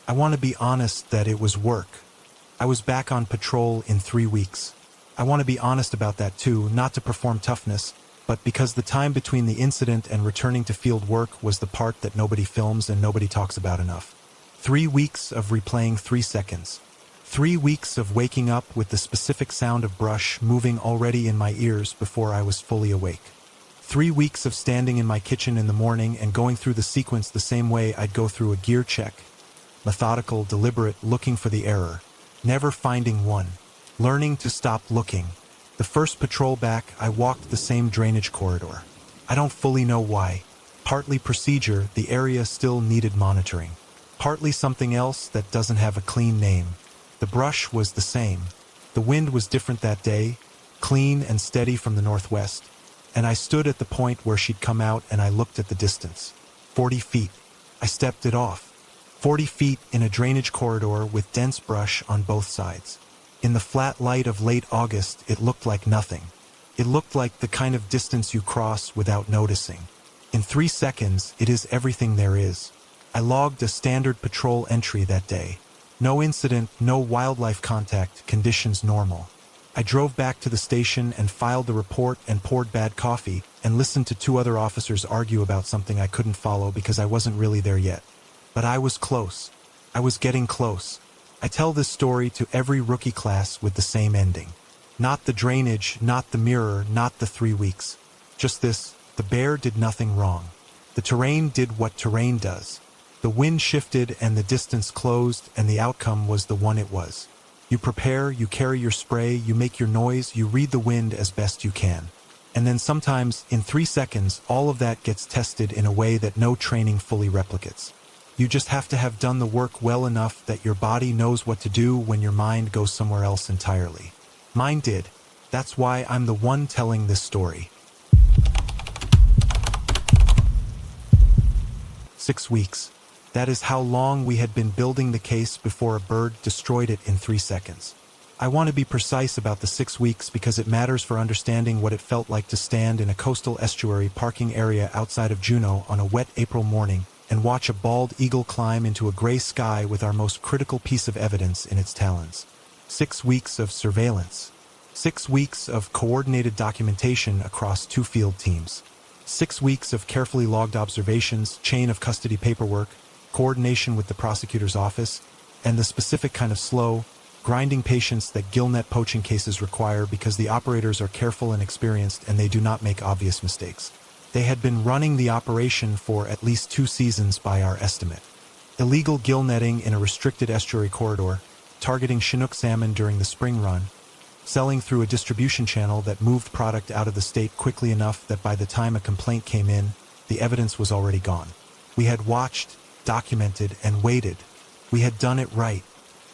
I want to be honest that it was work. I was back on patrol in 3 weeks. I want to be honest about that too, not to perform toughness, but because the time between the incident and returning to field work was the part that nobody films and nobody talks about enough. 3 weeks of replaying 3 seconds. 3 weeks of waking up with the specific sound of brush moving already in my ears before I was fully awake. 3 weeks of standing in my kitchen in the morning and going through the sequence the same way I'd go through a gear check. Methodical, deliberate, looking for the error. Never finding one. Learning to stop looking. The first patrol back, I walked the same drainage corridor. I don't fully know why. Partly procedure, the area still needed monitoring. Partly something else that doesn't have a clean name. The brush was the same. The wind was different that day, clean and steady from the northwest. And I stood at the point where she'd come out and I looked at the distance. 40 feet. I stepped it off. 40 feet in a drainage corridor with dense brush on both sides. In the flat light of late August, it looked like nothing. It looked like the kind of distance you cross without noticing. In 3 seconds, it is everything there is. I logged a standard patrol entry that day. No incident, no wildlife contact, conditions normal. I drove back to the station and filed the report and poured bad coffee and listened to 2 other officers argue about something I couldn't follow because I wasn't really there yet. But I was close. I was getting close. I tell this story to every rookie class with the same ending. Not the drainage, not the mirror, not the 3 weeks. Just this: the bear did nothing wrong. The terrain did what terrain does. The wind shifted and the distance closed, and the outcome was the one it was. You prepare, you carry your spray, you make your noise, you read the wind as best you can. And then sometimes, in 3 seconds, all of that gets tested in a way that no training fully replicates. You just have to have done the work well enough that your body knows what to do when your mind goes somewhere else entirely. Mine did. That's why I'm the one telling this story. 6 weeks. That is how long we had been building the case before a bird destroyed it in 3 seconds. I want to be precise about the 6 weeks because it matters for understanding what it felt like to stand in a coastal estuary parking area outside of Juneau on a wet April morning and watch a bald eagle climb into a gray sky with our most critical piece of evidence in its talons. 6 weeks of surveillance. 6 weeks of coordinated documentation across 2 field teams. 6 weeks of carefully logged observations, chain of custody paperwork, coordination with the prosecutor's office, and the specific kind of slow, grinding patience that gillnet poaching cases require because the operators are careful and experienced and they do not make obvious mistakes. They had been running the operation for at least 2 seasons by our estimate. Illegal gill netting in a restricted estuary corridor, targeting Chinook salmon during the spring run, selling through a distribution channel that moved product out of the state quickly enough that by the time a complaint came in, the evidence was already gone. We had watched, documented, and waited. We had done it right.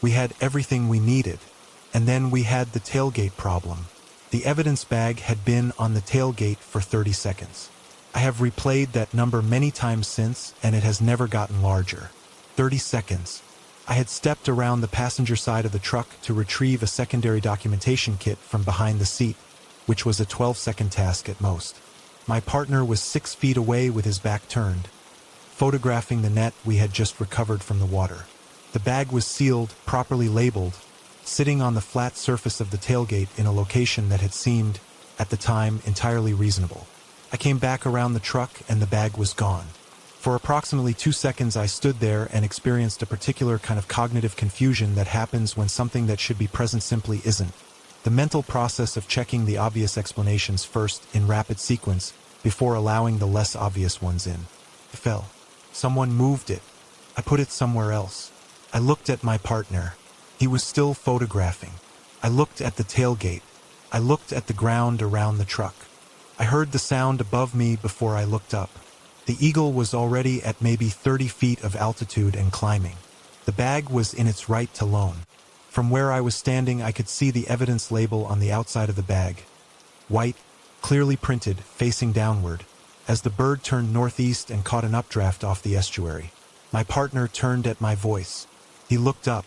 We had everything we needed. And then we had the tailgate problem. The evidence bag had been on the tailgate for 30 seconds. I have replayed that number many times since, and it has never gotten larger. 30 seconds. I had stepped around the passenger side of the truck to retrieve a secondary documentation kit from behind the seat, which was a 12-second task at most. My partner was 6 feet away with his back turned, photographing the net we had just recovered from the water. The bag was sealed, properly labeled, sitting on the flat surface of the tailgate in a location that had seemed, at the time, entirely reasonable. I came back around the truck and the bag was gone. For approximately 2 seconds I stood there and experienced a particular kind of cognitive confusion that happens when something that should be present simply isn't. The mental process of checking the obvious explanations first in rapid sequence before allowing the less obvious ones in. It fell. Someone moved it. I put it somewhere else. I looked at my partner. He was still photographing. I looked at the tailgate. I looked at the ground around the truck. I heard the sound above me before I looked up. The eagle was already at maybe 30 feet of altitude and climbing. The bag was in its right to loan. From where I was standing, I could see the evidence label on the outside of the bag. White, clearly printed, facing downward, as the bird turned northeast and caught an updraft off the estuary. My partner turned at my voice. He looked up.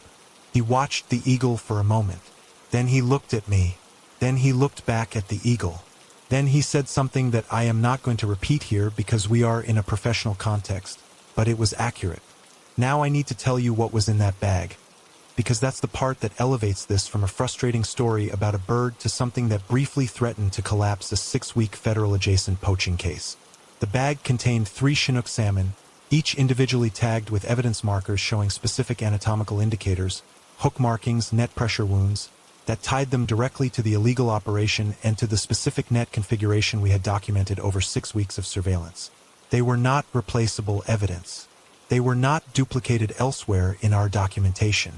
He watched the eagle for a moment. Then he looked at me. Then he looked back at the eagle. Then he said something that I am not going to repeat here because we are in a professional context, but it was accurate. Now I need to tell you what was in that bag, because that's the part that elevates this from a frustrating story about a bird to something that briefly threatened to collapse a 6-week federal-adjacent poaching case. The bag contained 3 Chinook salmon, each individually tagged with evidence markers showing specific anatomical indicators, hook markings, net pressure wounds, that tied them directly to the illegal operation and to the specific net configuration we had documented over 6 weeks of surveillance. They were not replaceable evidence. They were not duplicated elsewhere in our documentation.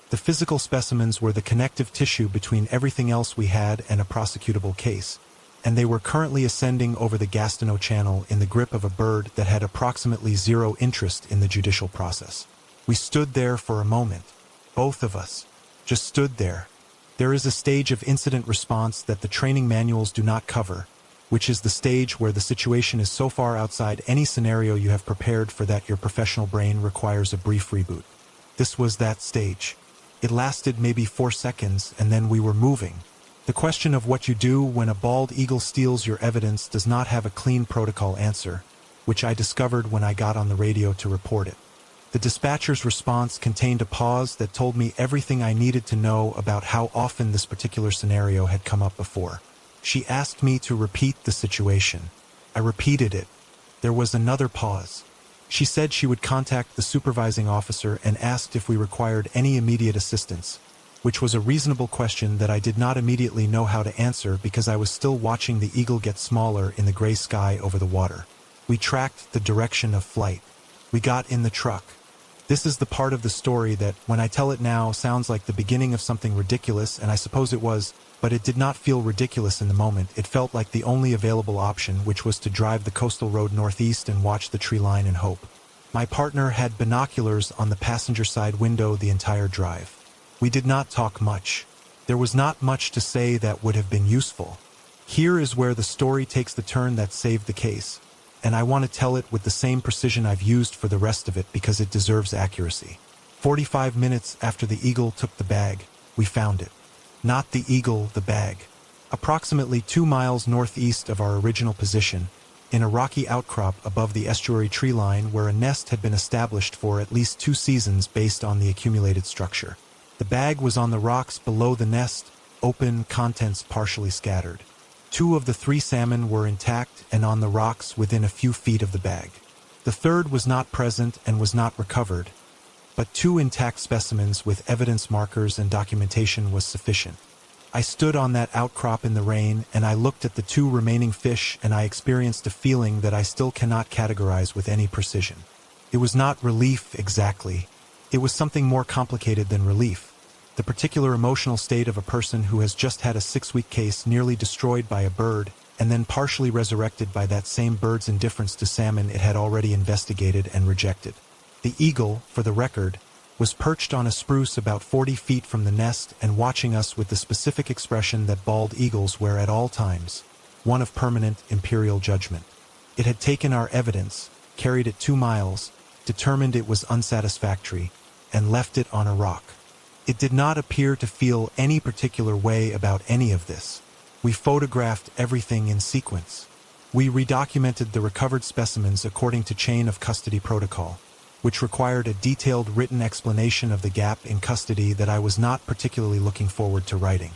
The physical specimens were the connective tissue between everything else we had and a prosecutable case, and they were currently ascending over the Gastineau Channel in the grip of a bird that had approximately zero interest in the judicial process. We stood there for a moment. Both of us just stood there. There is a stage of incident response that the training manuals do not cover, which is the stage where the situation is so far outside any scenario you have prepared for that your professional brain requires a brief reboot. This was that stage. It lasted maybe 4 seconds, and then we were moving. The question of what you do when a bald eagle steals your evidence does not have a clean protocol answer, which I discovered when I got on the radio to report it. The dispatcher's response contained a pause that told me everything I needed to know about how often this particular scenario had come up before. She asked me to repeat the situation. I repeated it. There was another pause. She said she would contact the supervising officer and asked if we required any immediate assistance, which was a reasonable question that I did not immediately know how to answer because I was still watching the eagle get smaller in the gray sky over the water. We tracked the direction of flight. We got in the truck. This is the part of the story that, when I tell it now, sounds like the beginning of something ridiculous, and I suppose it was, but it did not feel ridiculous in the moment. It felt like the only available option, which was to drive the coastal road northeast and watch the tree line and hope. My partner had binoculars on the passenger side window the entire drive. We did not talk much. There was not much to say that would have been useful. Here is where the story takes the turn that saved the case, and I want to tell it with the same precision I've used for the rest of it because it deserves accuracy. 45 minutes after the eagle took the bag, we found it. Not the eagle, the bag. Approximately 2 miles northeast of our original position, in a rocky outcrop above the estuary tree line where a nest had been established for at least 2 seasons based on the accumulated structure. The bag was on the rocks below the nest, open, contents partially scattered. 2 of the 3 salmon were intact and on the rocks within a few feet of the bag. The third was not present and was not recovered, but 2 intact specimens with evidence markers and documentation was sufficient. I stood on that outcrop in the rain and I looked at the 2 remaining fish and I experienced a feeling that I still cannot categorize with any precision. It was not relief exactly. It was something more complicated than relief. The particular emotional state of a person who has just had a 6-week case nearly destroyed by a bird and then partially resurrected by that same bird's indifference to salmon it had already investigated and rejected. The eagle, for the record, was perched on a spruce about 40 feet from the nest and watching us with the specific expression that bald eagles wear at all times, one of permanent imperial judgment. It had taken our evidence, carried it 2 miles, determined it was unsatisfactory, and left it on a rock. It did not appear to feel any particular way about any of this. We photographed everything in sequence. We redocumented the recovered specimens according to chain of custody protocol, which required a detailed written explanation of the gap in custody that I was not particularly looking forward to writing.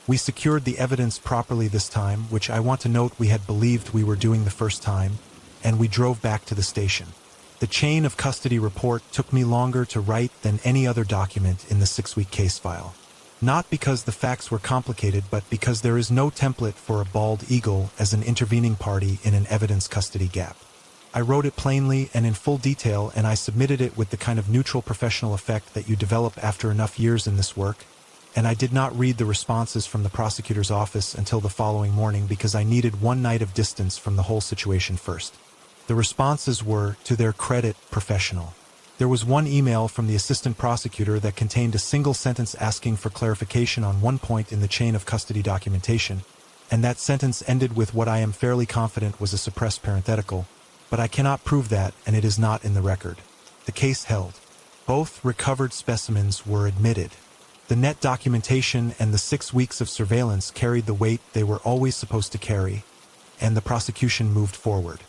We secured the evidence properly this time, which I want to note we had believed we were doing the first time, and we drove back to the station. The chain of custody report took me longer to write than any other document in the 6-week case file. Not because the facts were complicated, but because there is no template for a bald eagle as an intervening party in an evidence custody gap. I wrote it plainly and in full detail, and I submitted it with the kind of neutral professional effect that you develop after enough years in this work, and I did not read the responses from the prosecutor's office until the following morning because I needed 1 night of distance from the whole situation first. The responses were, to their credit, professional. There was one email from the assistant prosecutor that contained a single sentence asking for clarification on one point in the chain of custody documentation, and that sentence ended with what I am fairly confident was a suppressed parenthetical, but I cannot prove that and it is not in the record. The case held. Both recovered specimens were admitted. The net documentation and the 6 weeks of surveillance carried the weight they were always supposed to carry, and the prosecution moved forward.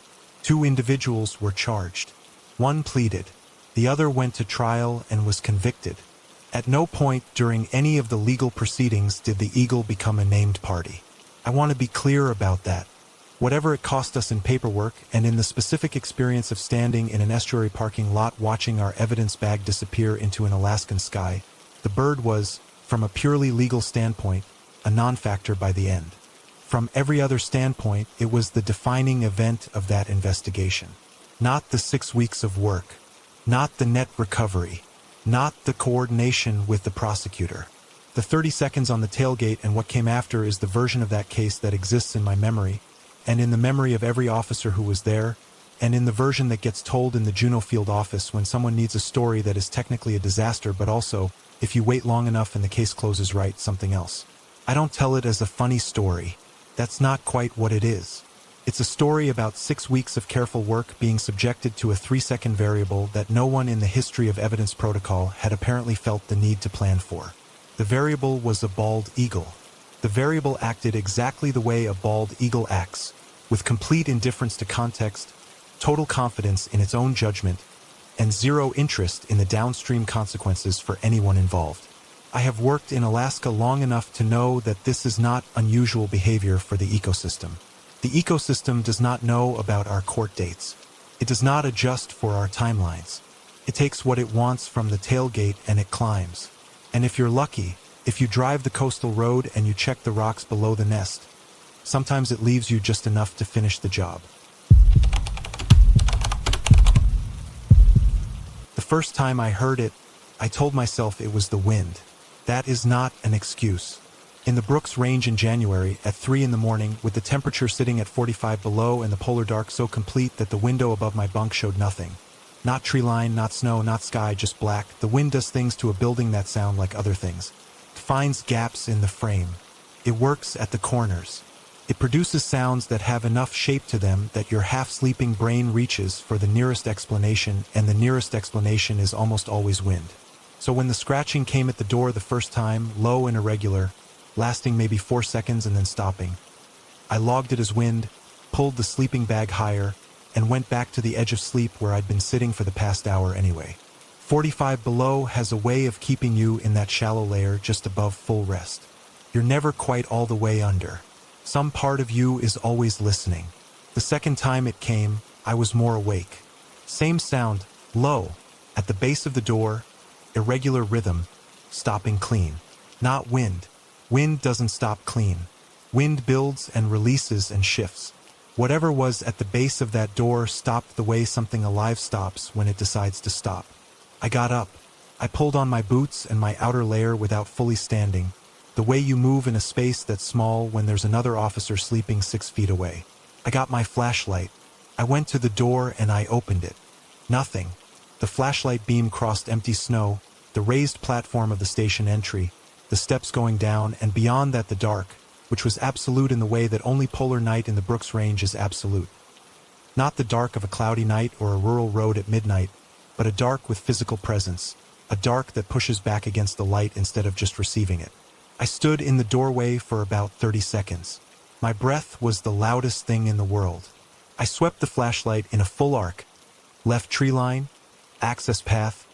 2 individuals were charged. One pleaded. The other went to trial and was convicted. At no point during any of the legal proceedings did the Eagle become a named party. I want to be clear about that. Whatever it cost us in paperwork and in the specific experience of standing in an estuary parking lot watching our evidence bag disappear into an Alaskan sky, the bird was, from a purely legal standpoint, a non-factor by the end. From every other standpoint, it was the defining event of that investigation. Not the 6 weeks of work. Not the net recovery. Not the coordination with the prosecutor. The 30 seconds on the tailgate and what came after is the version of that case that exists in my memory, and in the memory of every officer who was there, and in the version that gets told in the Juneau Field office when someone needs a story that is technically a disaster, but also, if you wait long enough and the case closes right, something else. I don't tell it as a funny story. That's not quite what it is. It's a story about 6 weeks of careful work being subjected to a 3-second variable that no one in the history of evidence protocol had apparently felt the need to plan for. The variable was a bald eagle. The variable acted exactly the way a bald eagle acts, with complete indifference to context, total confidence in its own judgment, and zero interest in the downstream consequences for anyone involved. I have worked in Alaska long enough to know that this is not unusual behavior for the ecosystem. The ecosystem does not know about our court dates. It does not adjust for our timelines. It takes what it wants from the tailgate and it climbs. And if you're lucky, if you drive the coastal road and you check the rocks below the nest, sometimes it leaves you just enough to finish the job. The first time I heard it, I told myself it was the wind. That is not an excuse. In the Brooks Range in January, at 3 in the morning, with the temperature sitting at 45 below and the polar dark so complete that the window above my bunk showed nothing. Not tree line, not snow, not sky, just black. The wind does things to a building that sound like other things. It finds gaps in the frame. It works at the corners. It produces sounds that have enough shape to them that your half-sleeping brain reaches for the nearest explanation, and the nearest explanation is almost always wind. So when the scratching came at the door the first time, low and irregular, lasting maybe 4 seconds and then stopping, I logged it as wind, pulled the sleeping bag higher, and went back to the edge of sleep where I'd been sitting for the past hour anyway. 45 below has a way of keeping you in that shallow layer just above full rest. You're never quite all the way under. Some part of you is always listening. The second time it came, I was more awake. Same sound, low, at the base of the door, irregular rhythm, stopping clean. Not wind. Wind doesn't stop clean. Wind builds and releases and shifts. Whatever was at the base of that door stopped the way something alive stops when it decides to stop. I got up. I pulled on my boots and my outer layer without fully standing, the way you move in a space that's small when there's another officer sleeping 6 feet away. I got my flashlight. I went to the door and I opened it. Nothing. The flashlight beam crossed empty snow, the raised platform of the station entry, the steps going down, and beyond that the dark, which was absolute in the way that only polar night in the Brooks Range is absolute. Not the dark of a cloudy night or a rural road at midnight, but a dark with physical presence, a dark that pushes back against the light instead of just receiving it. I stood in the doorway for about 30 seconds. My breath was the loudest thing in the world. I swept the flashlight in a full arc, left tree line, access path,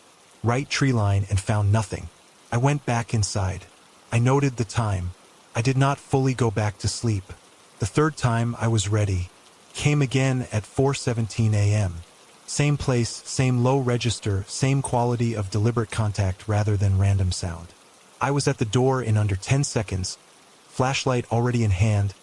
right tree line, and found nothing. I went back inside. I noted the time. I did not fully go back to sleep. The third time I was ready. Came again at 4:17 a.m. Same place, same low register, same quality of deliberate contact rather than random sound. I was at the door in under 10 seconds, flashlight already in hand,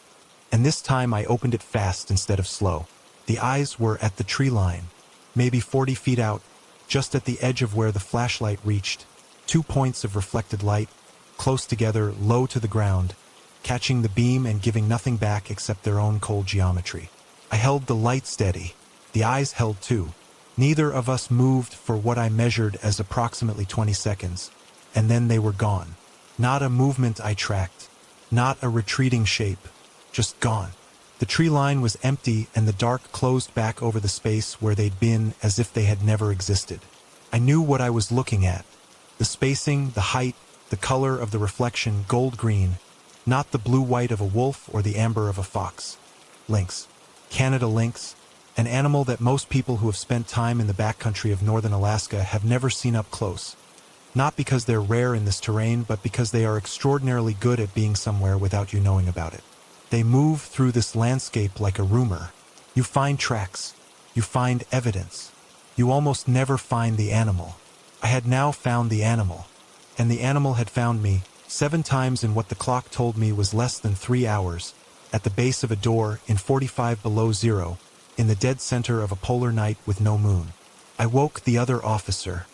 and this time I opened it fast instead of slow. The eyes were at the tree line, maybe 40 feet out, just at the edge of where the flashlight reached. 2 points of reflected light, close together, low to the ground, catching the beam and giving nothing back except their own cold geometry. I held the light steady. The eyes held too. Neither of us moved for what I measured as approximately 20 seconds, and then they were gone. Not a movement I tracked, not a retreating shape, just gone. The tree line was empty and the dark closed back over the space where they'd been as if they had never existed. I knew what I was looking at. The spacing, the height, the color of the reflection, gold-green, not the blue-white of a wolf or the amber of a fox. Lynx. Canada lynx, an animal that most people who have spent time in the backcountry of northern Alaska have never seen up close. Not because they're rare in this terrain, but because they are extraordinarily good at being somewhere without you knowing about it. They move through this landscape like a rumor. You find tracks. You find evidence. You almost never find the animal. I had now found the animal. And the animal had found me, 7 times in what the clock told me was less than 3 hours, at the base of a door in 45 below zero, in the dead center of a polar night with no moon. I woke the other officer.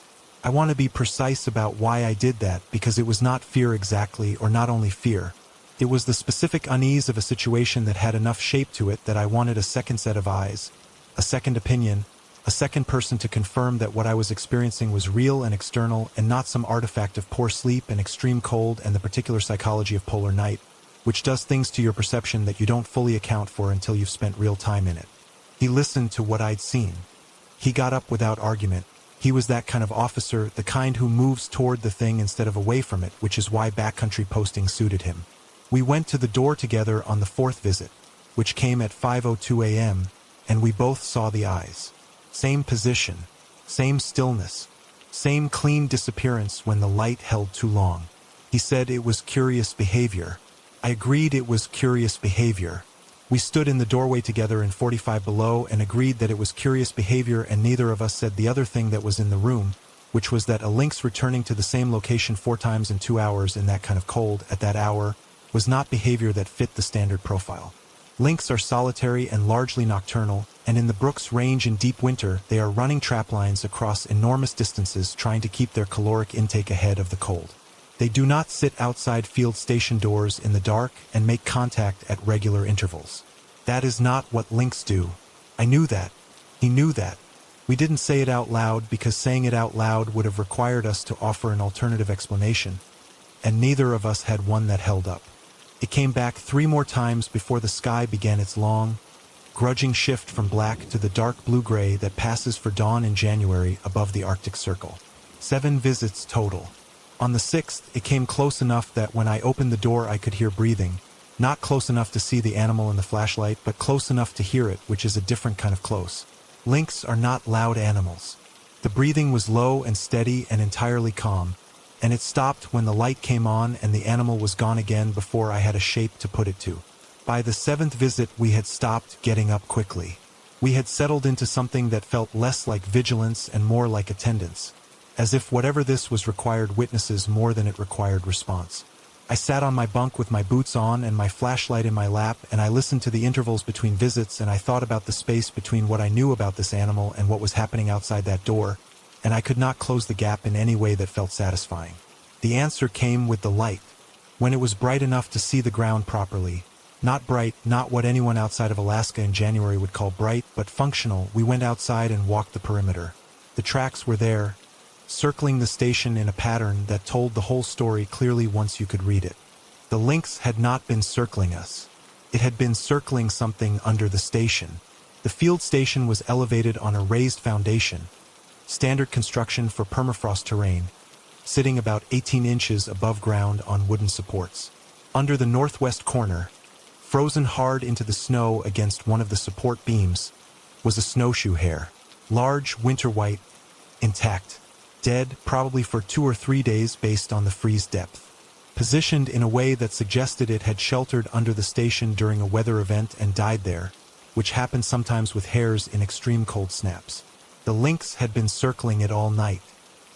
I want to be precise about why I did that, because it was not fear exactly, or not only fear. It was the specific unease of a situation that had enough shape to it that I wanted a second set of eyes, a second opinion, a second person to confirm that what I was experiencing was real and external and not some artifact of poor sleep and extreme cold and the particular psychology of polar night, which does things to your perception that you don't fully account for until you've spent real time in it. He listened to what I'd seen. He got up without argument. He was that kind of officer, the kind who moves toward the thing instead of away from it, which is why backcountry posting suited him. We went to the door together on the 4th visit, which came at 5:02 a.m., and we both saw the eyes. Same position, same stillness, same clean disappearance when the light held too long. He said it was curious behavior. I agreed it was curious behavior. We stood in the doorway together in 45 below and agreed that it was curious behavior, and neither of us said the other thing that was in the room, which was that a lynx returning to the same location 4 times in 2 hours in that kind of cold at that hour was not behavior that fit the standard profile. Lynx are solitary and largely nocturnal, and in the Brooks Range in deep winter they are running traplines across enormous distances trying to keep their caloric intake ahead of the cold. They do not sit outside field station doors in the dark and make contact at regular intervals. That is not what lynx do. I knew that. He knew that. We didn't say it out loud because saying it out loud would have required us to offer an alternative explanation, and neither of us had one that held up. It came back 3 more times before the sky began its long, grudging shift from black to the dark blue-gray that passes for dawn in January above the Arctic Circle. 7 visits total. On the 6th, it came close enough that when I opened the door I could hear breathing, not close enough to see the animal in the flashlight, but close enough to hear it, which is a different kind of close. Lynx are not loud animals. The breathing was low and steady and entirely calm, and it stopped when the light came on and the animal was gone again before I had a shape to put it to. By the 7th visit we had stopped getting up quickly. We had settled into something that felt less like vigilance and more like attendance, as if whatever this was required witnesses more than it required response. I sat on my bunk with my boots on and my flashlight in my lap, and I listened to the intervals between visits, and I thought about the space between what I knew about this animal and what was happening outside that door, and I could not close the gap in any way that felt satisfying. The answer came with the light. When it was bright enough to see the ground properly, not bright, not what anyone outside of Alaska in January would call bright, but functional, we went outside and walked the perimeter. The tracks were there, circling the station in a pattern that told the whole story clearly once you could read it. The lynx had not been circling us. It had been circling something under the station. The field station was elevated on a raised foundation, standard construction for permafrost terrain, sitting about 18 inches above ground on wooden supports. Under the northwest corner, frozen hard into the snow against one of the support beams, was a snowshoe hare, large, winter white, intact, dead probably for 2 or 3 days based on the freeze depth, positioned in a way that suggested it had sheltered under the station during a weather event and died there, which happens sometimes with hares in extreme cold snaps. The lynx had been circling it all night.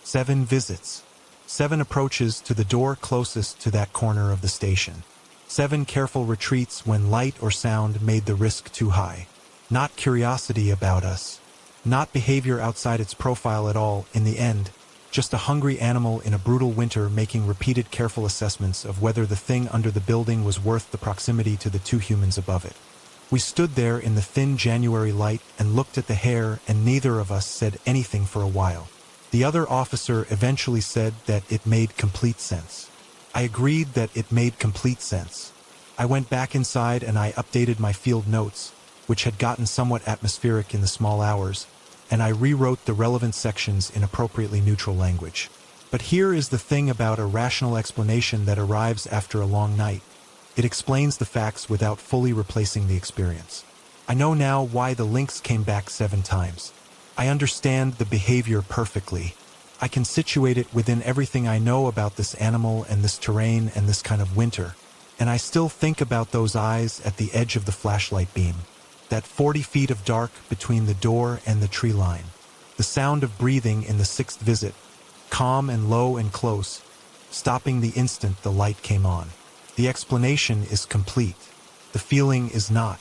7 visits. 7 approaches to the door closest to that corner of the station. 7 careful retreats when light or sound made the risk too high. Not curiosity about us. Not behavior outside its profile at all, in the end. Just a hungry animal in a brutal winter making repeated careful assessments of whether the thing under the building was worth the proximity to the 2 humans above it. We stood there in the thin January light and looked at the hare, and neither of us said anything for a while. The other officer eventually said that it made complete sense. I agreed that it made complete sense. I went back inside and I updated my field notes, which had gotten somewhat atmospheric in the small hours, and I rewrote the relevant sections in appropriately neutral language. But here is the thing about a rational explanation that arrives after a long night. It explains the facts without fully replacing the experience. I know now why the lynx came back 7 times. I understand the behavior perfectly. I can situate it within everything I know about this animal and this terrain and this kind of winter. And I still think about those eyes at the edge of the flashlight beam. That 40 feet of dark between the door and the tree line. The sound of breathing in the 6th visit. Calm and low and close, stopping the instant the light came on. The explanation is complete. The feeling is not.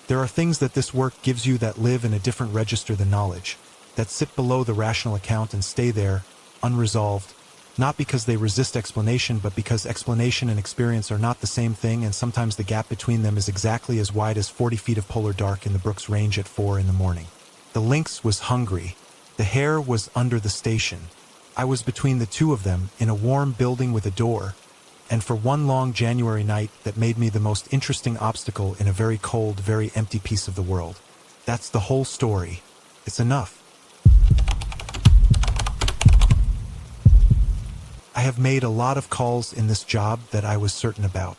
There are things that this work gives you that live in a different register than knowledge, that sit below the rational account and stay there, unresolved, not because they resist explanation, but because explanation and experience are not the same thing, and sometimes the gap between them is exactly as wide as 40 feet of polar dark in the Brooks Range at 4 in the morning. The lynx was hungry. The hare was under the station. I was between the two of them in a warm building with a door, and for one long January night that made me the most interesting obstacle in a very cold, very empty piece of the world. That's the whole story. It's enough. I have made a lot of calls in this job that I was certain about.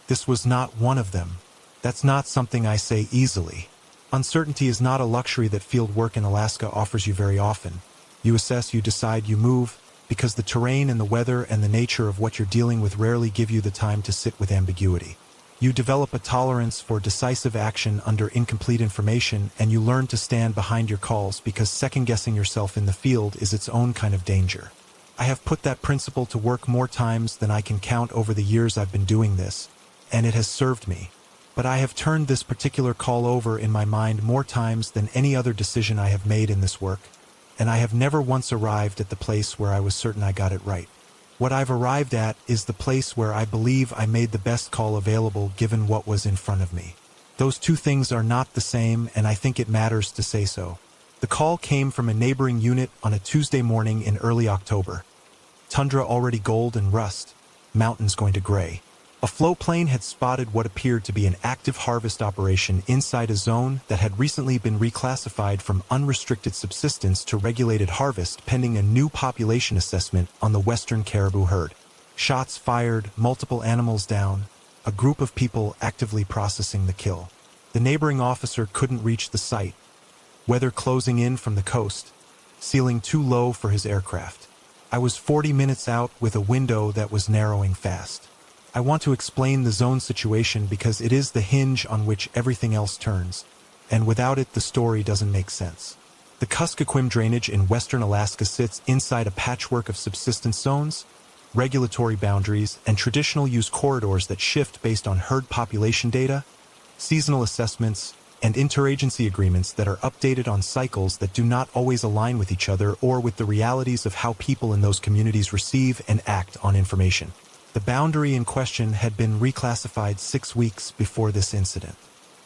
This was not one of them. That's not something I say easily. Uncertainty is not a luxury that field work in Alaska offers you very often. You assess, you decide, you move, because the terrain and the weather and the nature of what you're dealing with rarely give you the time to sit with ambiguity. You develop a tolerance for decisive action under incomplete information, and you learn to stand behind your calls because second-guessing yourself in the field is its own kind of danger. I have put that principle to work more times than I can count over the years I've been doing this, and it has served me. But I have turned this particular call over in my mind more times than any other decision I have made in this work, and I have never once arrived at the place where I was certain I got it right. What I've arrived at is the place where I believe I made the best call available given what was in front of me. Those two things are not the same, and I think it matters to say so. The call came from a neighboring unit on a Tuesday morning in early October. Tundra already gold and rust, mountains going to gray. A flow plane had spotted what appeared to be an active harvest operation inside a zone that had recently been reclassified from unrestricted subsistence to regulated harvest pending a new population assessment on the western caribou herd. Shots fired, multiple animals down, a group of people actively processing the kill. The neighboring officer couldn't reach the site. Weather closing in from the coast, ceiling too low for his aircraft. I was 40 minutes out with a window that was narrowing fast. I want to explain the zone situation because it is the hinge on which everything else turns, and without it the story doesn't make sense. The Kuskokwim drainage in western Alaska sits inside a patchwork of subsistence zones, regulatory boundaries, and traditional use corridors that shift based on herd population data, seasonal assessments, and interagency agreements that are updated on cycles that do not always align with each other or with the realities of how people in those communities receive and act on information. The boundary in question had been reclassified 6 weeks before this incident.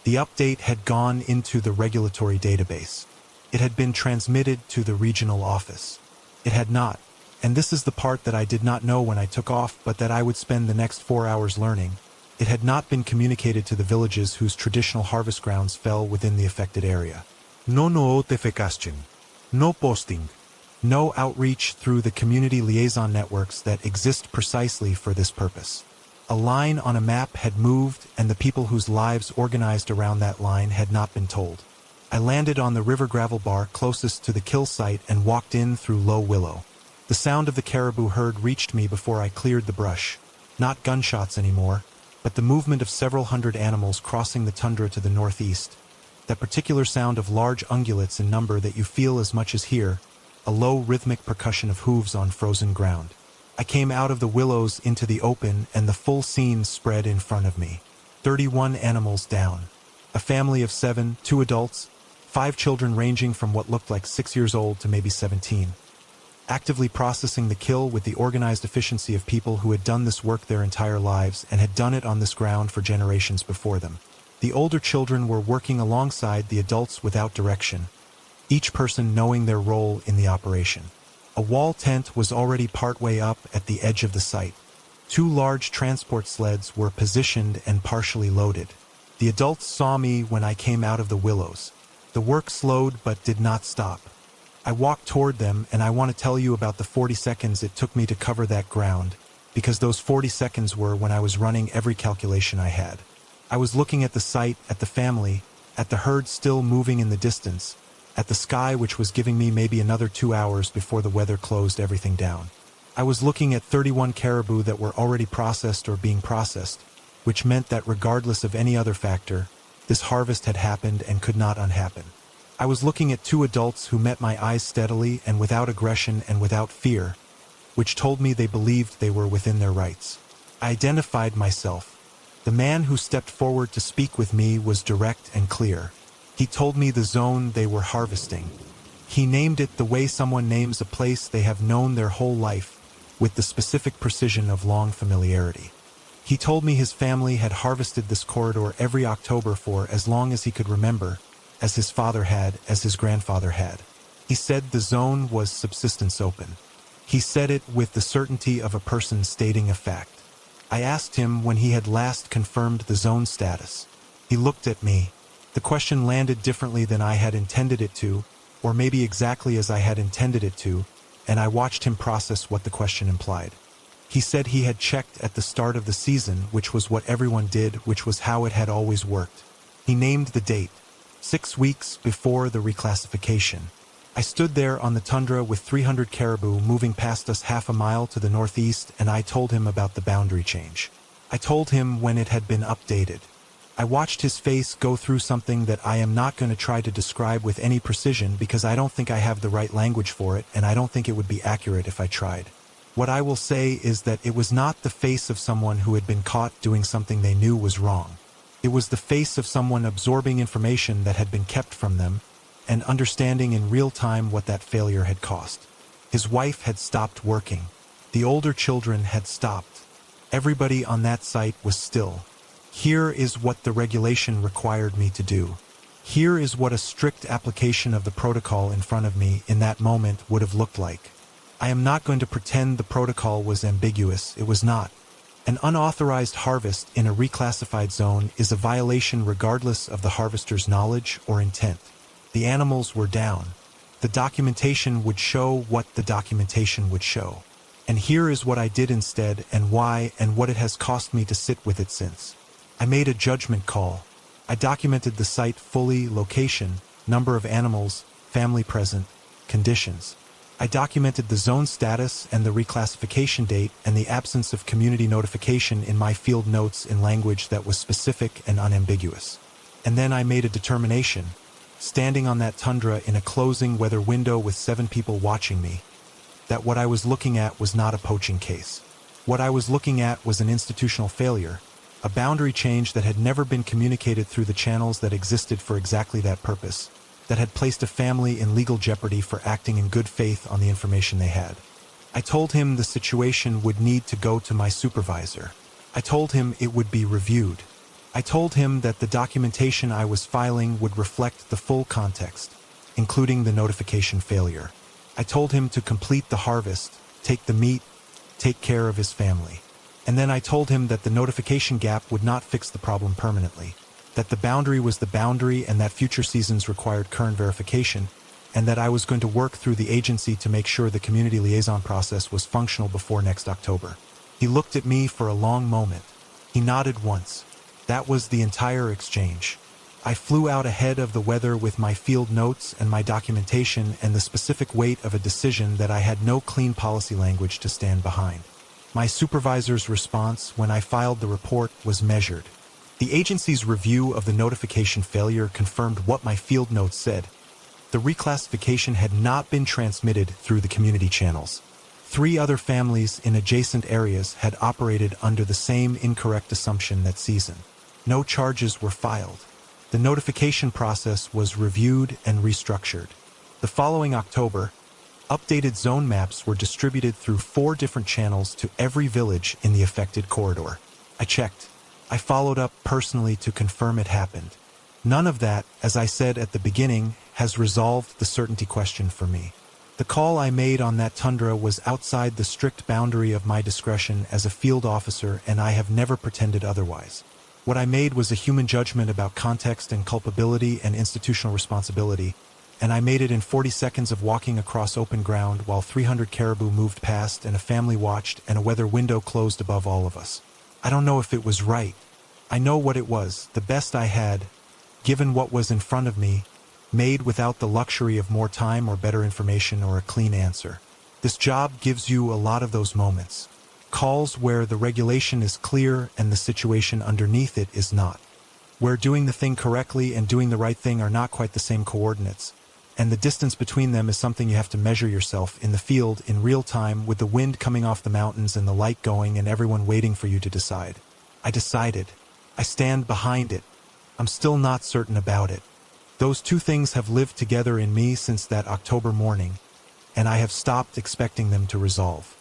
The update had gone into the regulatory database. It had been transmitted to the regional office. It had not, and this is the part that I did not know when I took off, but that I would spend the next 4 hours learning. It had not been communicated to the villages whose traditional harvest grounds fell within the affected area. No notification. No posting. No outreach through the community liaison networks that exist precisely for this purpose. A line on a map had moved, and the people whose lives organized around that line had not been told. I landed on the river gravel bar closest to the kill site and walked in through low willow. The sound of the caribou herd reached me before I cleared the brush. Not gunshots anymore, but the movement of several hundred animals crossing the tundra to the northeast. That particular sound of large ungulates in number that you feel as much as here, a low rhythmic percussion of hooves on frozen ground. I came out of the willows into the open, and the full scene spread in front of me. 31 animals down. A family of 7, 2 adults, 5 children ranging from what looked like 6 years old to maybe 17. Actively processing the kill with the organized efficiency of people who had done this work their entire lives and had done it on this ground for generations before them. The older children were working alongside the adults without direction, each person knowing their role in the operation. A wall tent was already partway up at the edge of the site. 2 large transport sleds were positioned and partially loaded. The adults saw me when I came out of the willows. The work slowed but did not stop. I walked toward them, and I want to tell you about the 40 seconds it took me to cover that ground, because those 40 seconds were when I was running every calculation I had. I was looking at the site, at the family, at the herd still moving in the distance, at the sky which was giving me maybe another 2 hours before the weather closed everything down. I was looking at 31 caribou that were already processed or being processed, which meant that regardless of any other factor, this harvest had happened and could not unhappen. I was looking at 2 adults who met my eyes steadily and without aggression and without fear, which told me they believed they were within their rights. I identified myself. The man who stepped forward to speak with me was direct and clear. He told me the zone they were harvesting. He named it the way someone names a place they have known their whole life, with the specific precision of long familiarity. He told me his family had harvested this corridor every October for as long as he could remember, as his father had, as his grandfather had. He said the zone was subsistence open. He said it with the certainty of a person stating a fact. I asked him when he had last confirmed the zone status. He looked at me. The question landed differently than I had intended it to, or maybe exactly as I had intended it to, and I watched him process what the question implied. He said he had checked at the start of the season, which was what everyone did, which was how it had always worked. He named the date, 6 weeks before the reclassification. I stood there on the tundra with 300 caribou moving past us half a mile to the northeast, and I told him about the boundary change. I told him when it had been updated. I watched his face go through something that I am not going to try to describe with any precision because I don't think I have the right language for it, and I don't think it would be accurate if I tried. What I will say is that it was not the face of someone who had been caught doing something they knew was wrong. It was the face of someone absorbing information that had been kept from them and understanding in real time what that failure had cost. His wife had stopped working. The older children had stopped. Everybody on that site was still. Here is what the regulation required me to do. Here is what a strict application of the protocol in front of me in that moment would have looked like. I am not going to pretend the protocol was ambiguous. It was not. An unauthorized harvest in a reclassified zone is a violation regardless of the harvester's knowledge or intent. The animals were down. The documentation would show what the documentation would show. And here is what I did instead, and why, and what it has cost me to sit with it since. I made a judgment call. I documented the site fully, location, number of animals, family present, conditions. I documented the zone status and the reclassification date and the absence of community notification in my field notes in language that was specific and unambiguous. And then I made a determination, standing on that tundra in a closing weather window with 7 people watching me, that what I was looking at was not a poaching case. What I was looking at was an institutional failure, a boundary change that had never been communicated through the channels that existed for exactly that purpose, that had placed a family in legal jeopardy for acting in good faith on the information they had. I told him the situation would need to go to my supervisor. I told him it would be reviewed. I told him that the documentation I was filing would reflect the full context, including the notification failure. I told him to complete the harvest, take the meat, take care of his family. And then I told him that the notification gap would not fix the problem permanently, that the boundary was the boundary and that future seasons required current verification, and that I was going to work through the agency to make sure the community liaison process was functional before next October. He looked at me for a long moment. He nodded once. That was the entire exchange. I flew out ahead of the weather with my field notes and my documentation and the specific weight of a decision that I had no clean policy language to stand behind. My supervisor's response when I filed the report was measured. The agency's review of the notification failure confirmed what my field notes said. The reclassification had not been transmitted through the community channels. 3 other families in adjacent areas had operated under the same incorrect assumption that season. No charges were filed. The notification process was reviewed and restructured. The following October, updated zone maps were distributed through 4 different channels to every village in the affected corridor. I checked. I followed up personally to confirm it happened. None of that, as I said at the beginning, has resolved the certainty question for me. The call I made on that tundra was outside the strict boundary of my discretion as a field officer, and I have never pretended otherwise. What I made was a human judgment about context and culpability and institutional responsibility, and I made it in 40 seconds of walking across open ground while 300 caribou moved past and a family watched and a weather window closed above all of us. I don't know if it was right. I know what it was, the best I had, given what was in front of me, made without the luxury of more time or better information or a clean answer. This job gives you a lot of those moments. Calls where the regulation is clear and the situation underneath it is not. Where doing the thing correctly and doing the right thing are not quite the same coordinates. And the distance between them is something you have to measure yourself in the field in real time with the wind coming off the mountains and the light going and everyone waiting for you to decide. I decided. I stand behind it. I'm still not certain about it. Those two things have lived together in me since that October morning, and I have stopped expecting them to resolve.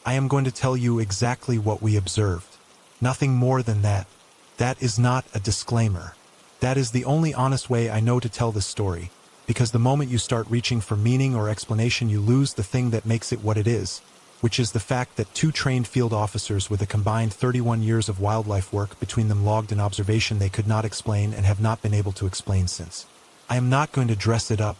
I am going to tell you exactly what we observed. Nothing more than that. That is not a disclaimer. That is the only honest way I know to tell this story, because the moment you start reaching for meaning or explanation you lose the thing that makes it what it is, which is the fact that two trained field officers with a combined 31 years of wildlife work between them logged an observation they could not explain and have not been able to explain since. I am not going to dress it up.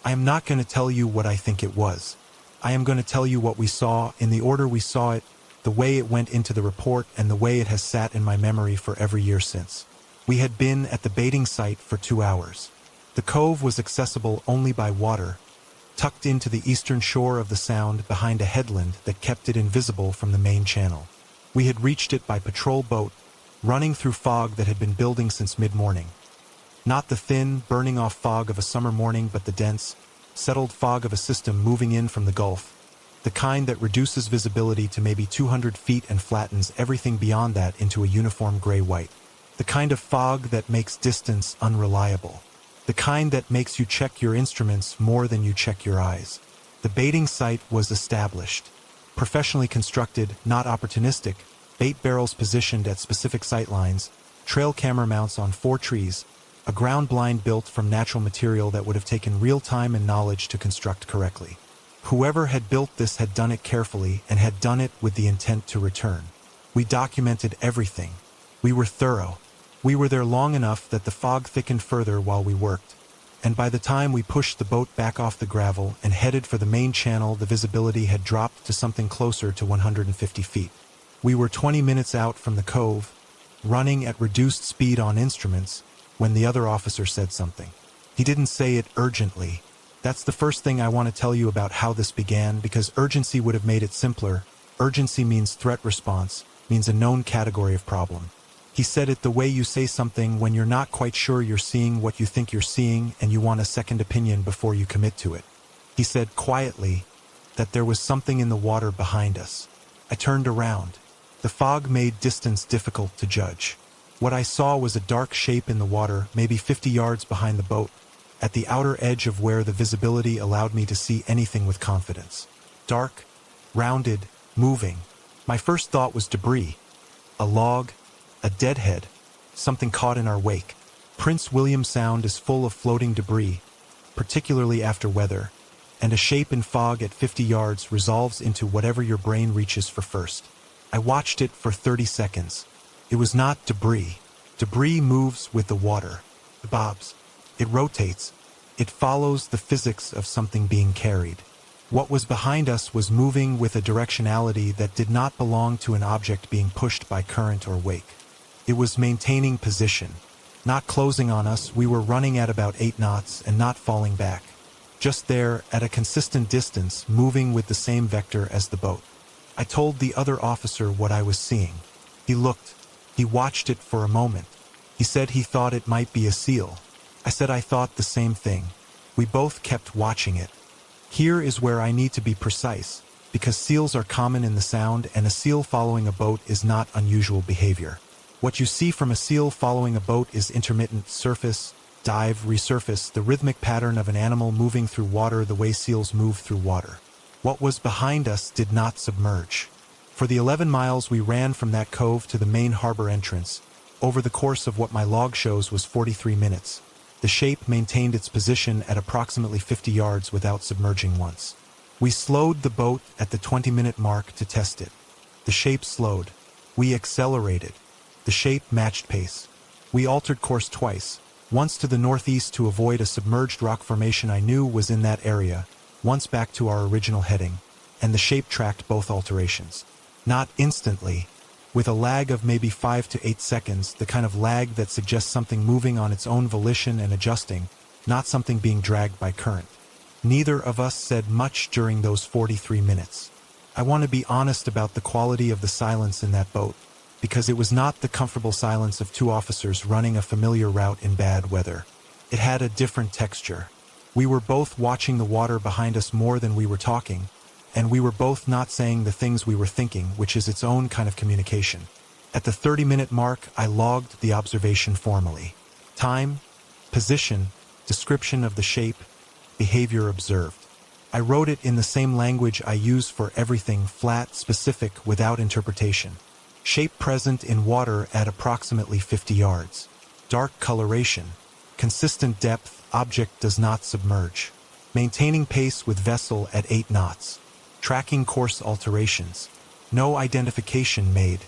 I am not going to tell you what I think it was. I am going to tell you what we saw, in the order we saw it, the way it went into the report, and the way it has sat in my memory for every year since. We had been at the baiting site for 2 hours. The cove was accessible only by water, tucked into the eastern shore of the sound behind a headland that kept it invisible from the main channel. We had reached it by patrol boat, running through fog that had been building since mid-morning. Not the thin, burning-off fog of a summer morning, but the dense, settled fog of a system moving in from the Gulf, the kind that reduces visibility to maybe 200 feet and flattens everything beyond that into a uniform gray-white. The kind of fog that makes distance unreliable. The kind that makes you check your instruments more than you check your eyes. The baiting site was established. Professionally constructed, not opportunistic, bait barrels positioned at specific sight lines, trail camera mounts on 4 trees, a ground blind built from natural material that would have taken real time and knowledge to construct correctly. Whoever had built this had done it carefully and had done it with the intent to return. We documented everything. We were thorough. We were there long enough that the fog thickened further while we worked, and by the time we pushed the boat back off the gravel and headed for the main channel, the visibility had dropped to something closer to 150 feet. We were 20 minutes out from the cove, running at reduced speed on instruments, when the other officer said something. He didn't say it urgently. That's the first thing I want to tell you about how this began, because urgency would have made it simpler. Urgency means threat response, means a known category of problem. He said it the way you say something when you're not quite sure you're seeing what you think you're seeing and you want a second opinion before you commit to it. He said quietly that there was something in the water behind us. I turned around. The fog made distance difficult to judge. What I saw was a dark shape in the water, maybe 50 yards behind the boat, at the outer edge of where the visibility allowed me to see anything with confidence. Dark, rounded, moving. My first thought was debris. A log, a deadhead, something caught in our wake. Prince William Sound is full of floating debris, particularly after weather, and a shape in fog at 50 yards resolves into whatever your brain reaches for first. I watched it for 30 seconds. It was not debris. Debris moves with the water. It bobs. It rotates. It follows the physics of something being carried. What was behind us was moving with a directionality that did not belong to an object being pushed by current or wake. It was maintaining position. Not closing on us, we were running at about 8 knots and not falling back. Just there, at a consistent distance, moving with the same vector as the boat. I told the other officer what I was seeing. He looked. He watched it for a moment. He said he thought it might be a seal. I said I thought the same thing. We both kept watching it. Here is where I need to be precise, because seals are common in the Sound and a seal following a boat is not unusual behavior. What you see from a seal following a boat is intermittent surface, dive, resurface, the rhythmic pattern of an animal moving through water the way seals move through water. What was behind us did not submerge. For the 11 miles we ran from that cove to the main harbor entrance, over the course of what my log shows was 43 minutes. The shape maintained its position at approximately 50 yards without submerging once. We slowed the boat at the 20-minute mark to test it. The shape slowed. We accelerated. The shape matched pace. We altered course twice, once to the northeast to avoid a submerged rock formation I knew was in that area, once back to our original heading, and the shape tracked both alterations. Not instantly, with a lag of maybe 5 to 8 seconds, the kind of lag that suggests something moving on its own volition and adjusting, not something being dragged by current. Neither of us said much during those 43 minutes. I want to be honest about the quality of the silence in that boat, because it was not the comfortable silence of two officers running a familiar route in bad weather. It had a different texture. We were both watching the water behind us more than we were talking, and we were both not saying the things we were thinking, which is its own kind of communication. At the 30-minute mark, I logged the observation formally. Time, position, description of the shape, behavior observed. I wrote it in the same language I use for everything, flat, specific, without interpretation. Shape present in water at approximately 50 yards. Dark coloration. Consistent depth, object does not submerge. Maintaining pace with vessel at 8 knots. Tracking course alterations. No identification made.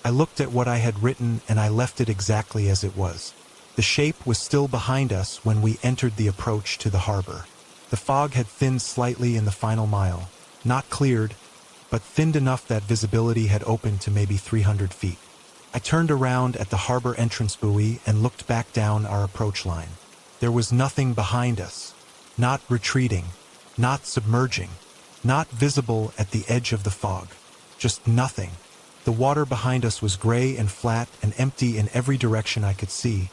I looked at what I had written and I left it exactly as it was. The shape was still behind us when we entered the approach to the harbor. The fog had thinned slightly in the final mile. Not cleared, but thinned enough that visibility had opened to maybe 300 feet. I turned around at the harbor entrance buoy and looked back down our approach line. There was nothing behind us. Not retreating. Not submerging. Not visible at the edge of the fog. Just nothing. The water behind us was gray and flat and empty in every direction I could see,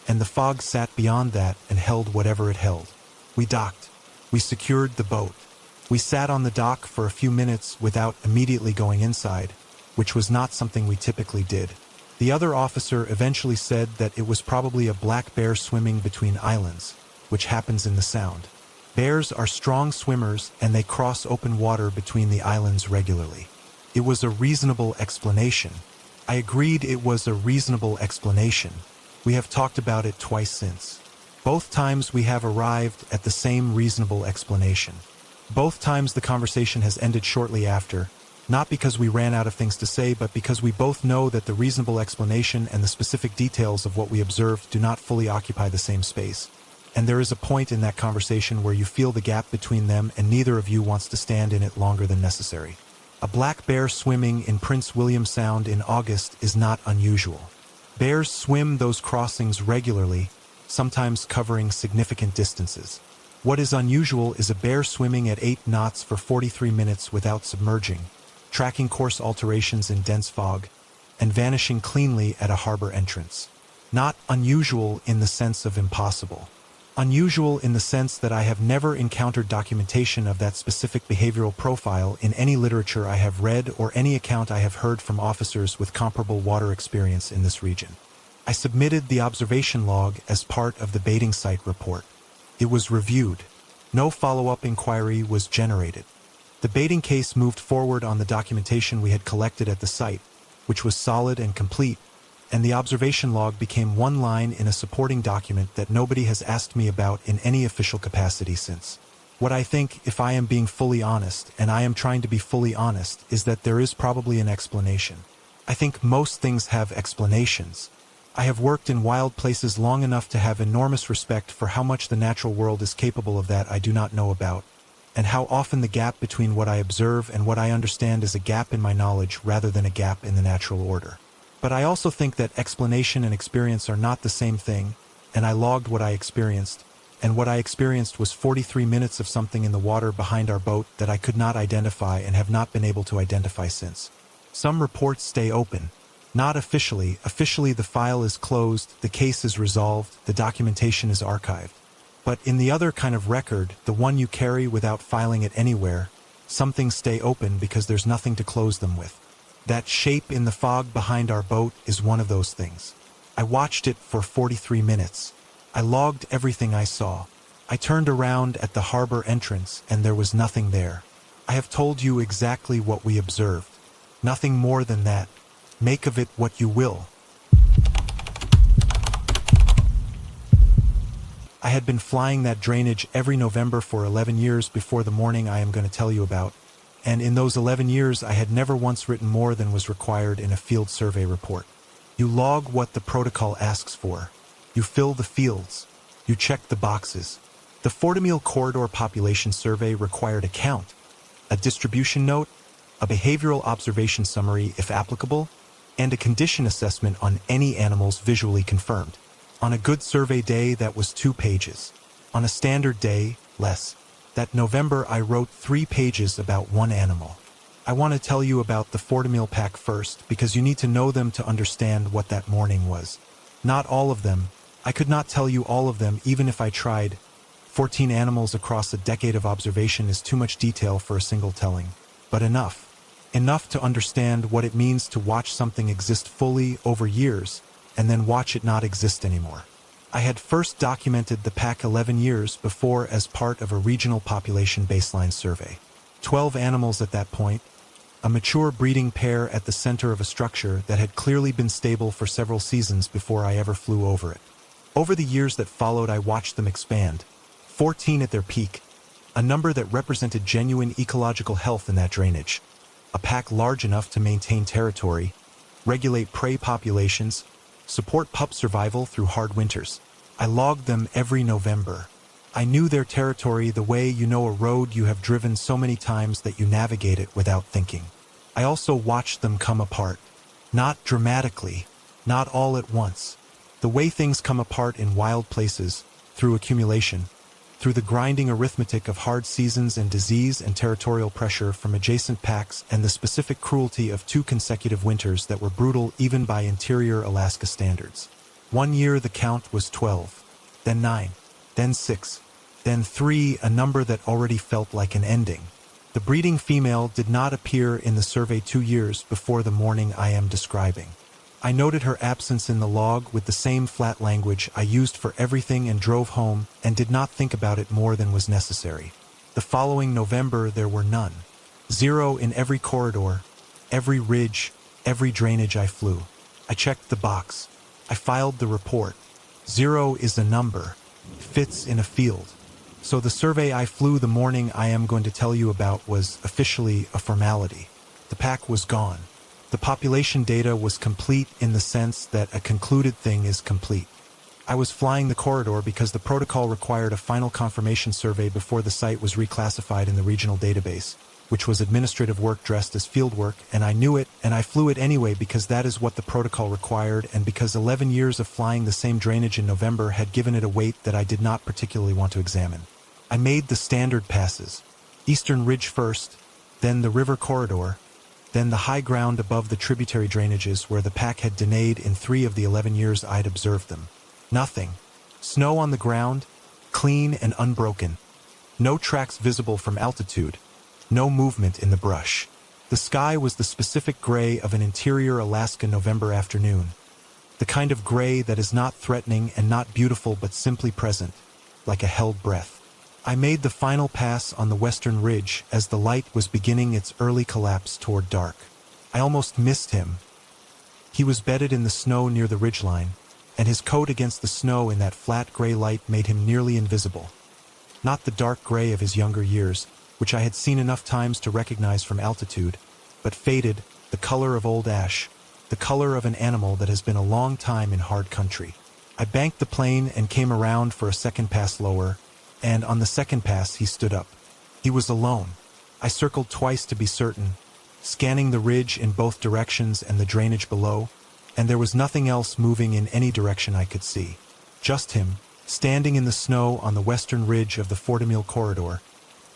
and the fog sat beyond that and held whatever it held. We docked. We secured the boat. We sat on the dock for a few minutes without immediately going inside, which was not something we typically did. The other officer eventually said that it was probably a black bear swimming between islands, which happens in the Sound. Bears are strong swimmers and they cross open water between the islands regularly. It was a reasonable explanation. I agreed it was a reasonable explanation. We have talked about it twice since. Both times we have arrived at the same reasonable explanation. Both times the conversation has ended shortly after, not because we ran out of things to say, but because we both know that the reasonable explanation and the specific details of what we observed do not fully occupy the same space. And there is a point in that conversation where you feel the gap between them and neither of you wants to stand in it longer than necessary. A black bear swimming in Prince William Sound in August is not unusual. Bears swim those crossings regularly, sometimes covering significant distances. What is unusual is a bear swimming at 8 knots for 43 minutes without submerging, tracking course alterations in dense fog, and vanishing cleanly at a harbor entrance. Not unusual in the sense of impossible. Unusual in the sense that I have never encountered documentation of that specific behavioral profile in any literature I have read or any account I have heard from officers with comparable water experience in this region. I submitted the observation log as part of the baiting site report. It was reviewed. No follow-up inquiry was generated. The baiting case moved forward on the documentation we had collected at the site, which was solid and complete, and the observation log became one line in a supporting document that nobody has asked me about in any official capacity since. What I think, if I am being fully honest, and I am trying to be fully honest, is that there is probably an explanation. I think most things have explanations. I have worked in wild places long enough to have enormous respect for how much the natural world is capable of that I do not know about, and how often the gap between what I observe and what I understand is a gap in my knowledge rather than a gap in the natural order. But I also think that explanation and experience are not the same thing, and I logged what I experienced, and what I experienced was 43 minutes of something in the water behind our boat that I could not identify and have not been able to identify since. Some reports stay open. Not officially. Officially the file is closed, the case is resolved, the documentation is archived. But in the other kind of record, the one you carry without filing it anywhere, some things stay open because there's nothing to close them with. That shape in the fog behind our boat is one of those things. I watched it for 43 minutes. I logged everything I saw. I turned around at the harbor entrance and there was nothing there. I have told you exactly what we observed. Nothing more than that. Make of it what you will. I had been flying that drainage every November for 11 years before the morning I am going to tell you about, and in those 11 years I had never once written more than was required in a field survey report. You log what the protocol asks for. You fill the fields. You check the boxes. The Fortemille Corridor Population Survey required a count, a distribution note, a behavioral observation summary if applicable, and a condition assessment on any animals visually confirmed. On a good survey day, that was 2 pages. On a standard day, less. That November, I wrote 3 pages about one animal. I want to tell you about the Fortemille pack first because you need to know them to understand what that morning was. Not all of them. I could not tell you all of them even if I tried. 14 animals across a decade of observation is too much detail for a single telling. But enough. Enough to understand what it means to watch something exist fully over years and then watch it not exist anymore. I had first documented the pack 11 years before as part of a regional population baseline survey. 12 animals at that point, a mature breeding pair at the center of a structure that had clearly been stable for several seasons before I ever flew over it. Over the years that followed, I watched them expand. 14 at their peak, a number that represented genuine ecological health in that drainage. A pack large enough to maintain territory, regulate prey populations, support pup survival through hard winters. I logged them every November. I knew their territory the way you know a road you have driven so many times that you navigate it without thinking. I also watched them come apart. Not dramatically, not all at once. The way things come apart in wild places, through accumulation, through the grinding arithmetic of hard seasons and disease and territorial pressure from adjacent packs and the specific cruelty of 2 consecutive winters that were brutal even by interior Alaska standards. One year the count was 12, then 9, then 6, then 3, a number that already felt like an ending. The breeding female did not appear in the survey 2 years before the morning I am describing. I noted her absence in the log with the same flat language I used for everything and drove home and did not think about it more than was necessary. The following November there were none. 0 in every corridor, every ridge, every drainage I flew. I checked the box. I filed the report. 0 is a number. Fits in a field. So the survey I flew the morning I am going to tell you about was officially a formality. The pack was gone. The population data was complete in the sense that a concluded thing is complete. I was flying the corridor because the protocol required a final confirmation survey before the site was reclassified in the regional database, which was administrative work dressed as field work, and I knew it, and I flew it anyway because that is what the protocol required, and because 11 years of flying the same drainage in November had given it a weight that I did not particularly want to examine. I made the standard passes. Eastern Ridge first, then the river corridor, then the high ground above the tributary drainages where the pack had denayed in 3 of the 11 years I'd observed them. Nothing. Snow on the ground, clean and unbroken. No tracks visible from altitude. No movement in the brush. The sky was the specific gray of an interior Alaska November afternoon. The kind of gray that is not threatening and not beautiful but simply present, like a held breath. I made the final pass on the western ridge as the light was beginning its early collapse toward dark. I almost missed him. He was bedded in the snow near the ridgeline, and his coat against the snow in that flat gray light made him nearly invisible. Not the dark gray of his younger years, which I had seen enough times to recognize from altitude, but faded, the color of old ash, the color of an animal that has been a long time in hard country. I banked the plane and came around for a second pass lower, and on the second pass he stood up. He was alone. I circled twice to be certain, scanning the ridge in both directions and the drainage below, and there was nothing else moving in any direction I could see. Just him, standing in the snow on the western ridge of the Fortemille corridor,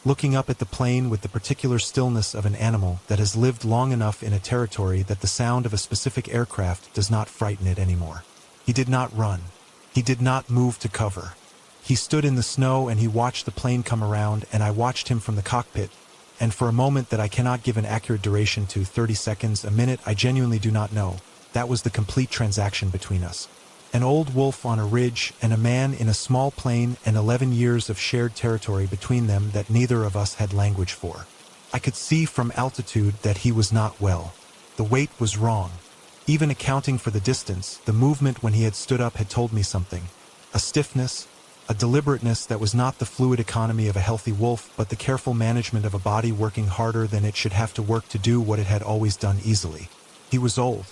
looking up at the plain with the particular stillness of an animal that has lived long enough in a territory that the sound of a specific aircraft does not frighten it anymore. He did not run. He did not move to cover. He stood in the snow and he watched the plane come around, and I watched him from the cockpit, and for a moment that I cannot give an accurate duration to, 30 seconds, a minute, I genuinely do not know. That was the complete transaction between us. An old wolf on a ridge and a man in a small plane, and 11 years of shared territory between them that neither of us had language for. I could see from altitude that he was not well. The weight was wrong. Even accounting for the distance, the movement when he had stood up had told me something. A stiffness, a deliberateness that was not the fluid economy of a healthy wolf, but the careful management of a body working harder than it should have to work to do what it had always done easily. He was old.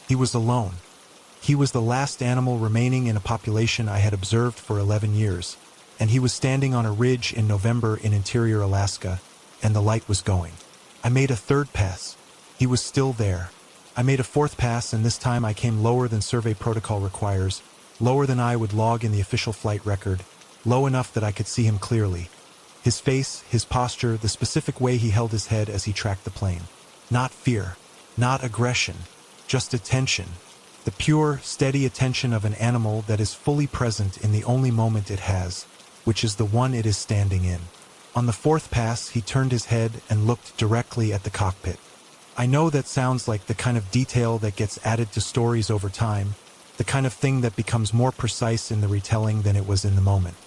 He was alone. He was the last animal remaining in a population I had observed for 11 years, and he was standing on a ridge in November in interior Alaska, and the light was going. I made a third pass. He was still there. I made a fourth pass, and this time I came lower than survey protocol requires, lower than I would log in the official flight record, low enough that I could see him clearly. His face, his posture, the specific way he held his head as he tracked the plane. Not fear, not aggression, just attention. The pure, steady attention of an animal that is fully present in the only moment it has, which is the one it is standing in. On the fourth pass, he turned his head and looked directly at the cockpit. I know that sounds like the kind of detail that gets added to stories over time, the kind of thing that becomes more precise in the retelling than it was in the moment.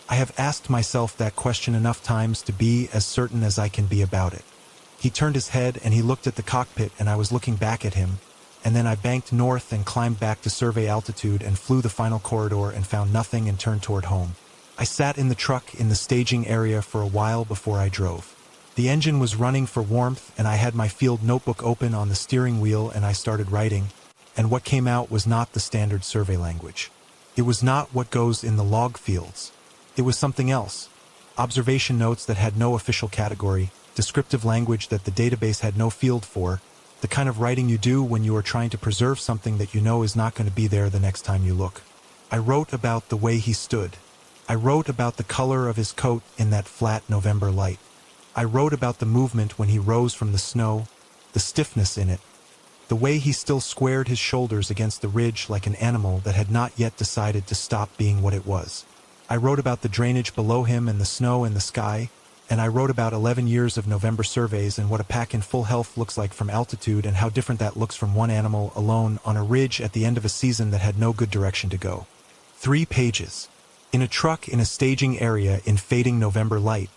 I have asked myself that question enough times to be as certain as I can be about it. He turned his head and he looked at the cockpit, and I was looking back at him, and then I banked north and climbed back to survey altitude and flew the final corridor and found nothing and turned toward home. I sat in the truck in the staging area for a while before I drove. The engine was running for warmth, and I had my field notebook open on the steering wheel, and I started writing, and what came out was not the standard survey language. It was not what goes in the log fields. It was something else. Observation notes that had no official category, descriptive language that the database had no field for, the kind of writing you do when you are trying to preserve something that you know is not going to be there the next time you look. I wrote about the way he stood. I wrote about the color of his coat in that flat November light. I wrote about the movement when he rose from the snow, the stiffness in it, the way he still squared his shoulders against the ridge like an animal that had not yet decided to stop being what it was. I wrote about the drainage below him and the snow and the sky, and I wrote about 11 years of November surveys and what a pack in full health looks like from altitude and how different that looks from one animal alone on a ridge at the end of a season that had no good direction to go. 3 pages. In a truck in a staging area in fading November light.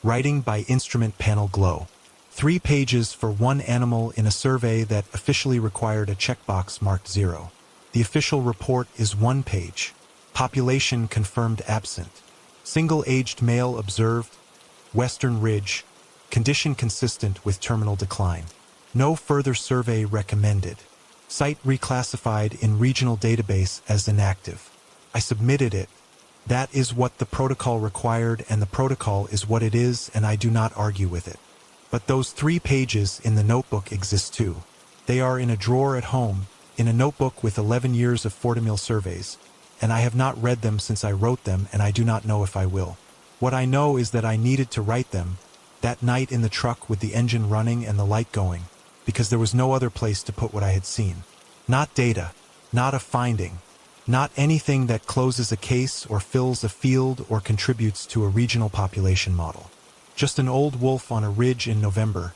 Writing by instrument panel glow. 3 pages for one animal in a survey that officially required a checkbox marked 0. The official report is 1 page. Population confirmed absent. Single-aged male observed. Western ridge. Condition consistent with terminal decline. No further survey recommended. Site reclassified in regional database as inactive. I submitted it. That is what the protocol required, and the protocol is what it is, and I do not argue with it. But those 3 pages in the notebook exist too. They are in a drawer at home, in a notebook with 11 years of Fortimil surveys, and I have not read them since I wrote them, and I do not know if I will. What I know is that I needed to write them, that night in the truck with the engine running and the light going, because there was no other place to put what I had seen. Not data, not a finding, not anything that closes a case or fills a field or contributes to a regional population model. Just an old wolf on a ridge in November,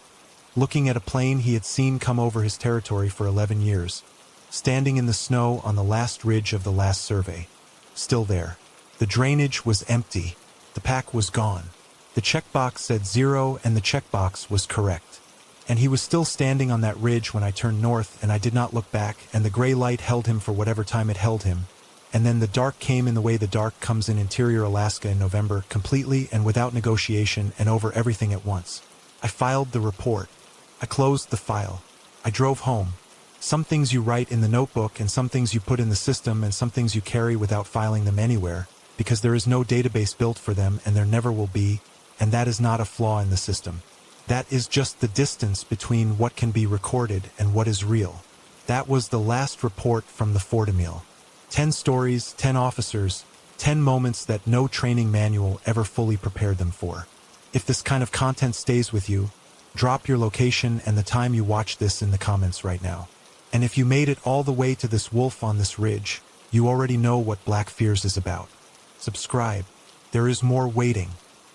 looking at a plane he had seen come over his territory for 11 years, standing in the snow on the last ridge of the last survey. Still there. The drainage was empty. The pack was gone. The checkbox said 0, and the checkbox was correct. And he was still standing on that ridge when I turned north, and I did not look back, and the gray light held him for whatever time it held him. And then the dark came in the way the dark comes in interior Alaska in November, completely and without negotiation and over everything at once. I filed the report. I closed the file. I drove home. Some things you write in the notebook, and some things you put in the system, and some things you carry without filing them anywhere, because there is no database built for them, and there never will be, and that is not a flaw in the system. That is just the distance between what can be recorded and what is real. That was the last report from the Fortimil. 10 stories, 10 officers, 10 moments that no training manual ever fully prepared them for. If this kind of content stays with you, drop your location and the time you watch this in the comments right now. And if you made it all the way to this wolf on this ridge, you already know what Black Fears is about. Subscribe. There is more waiting.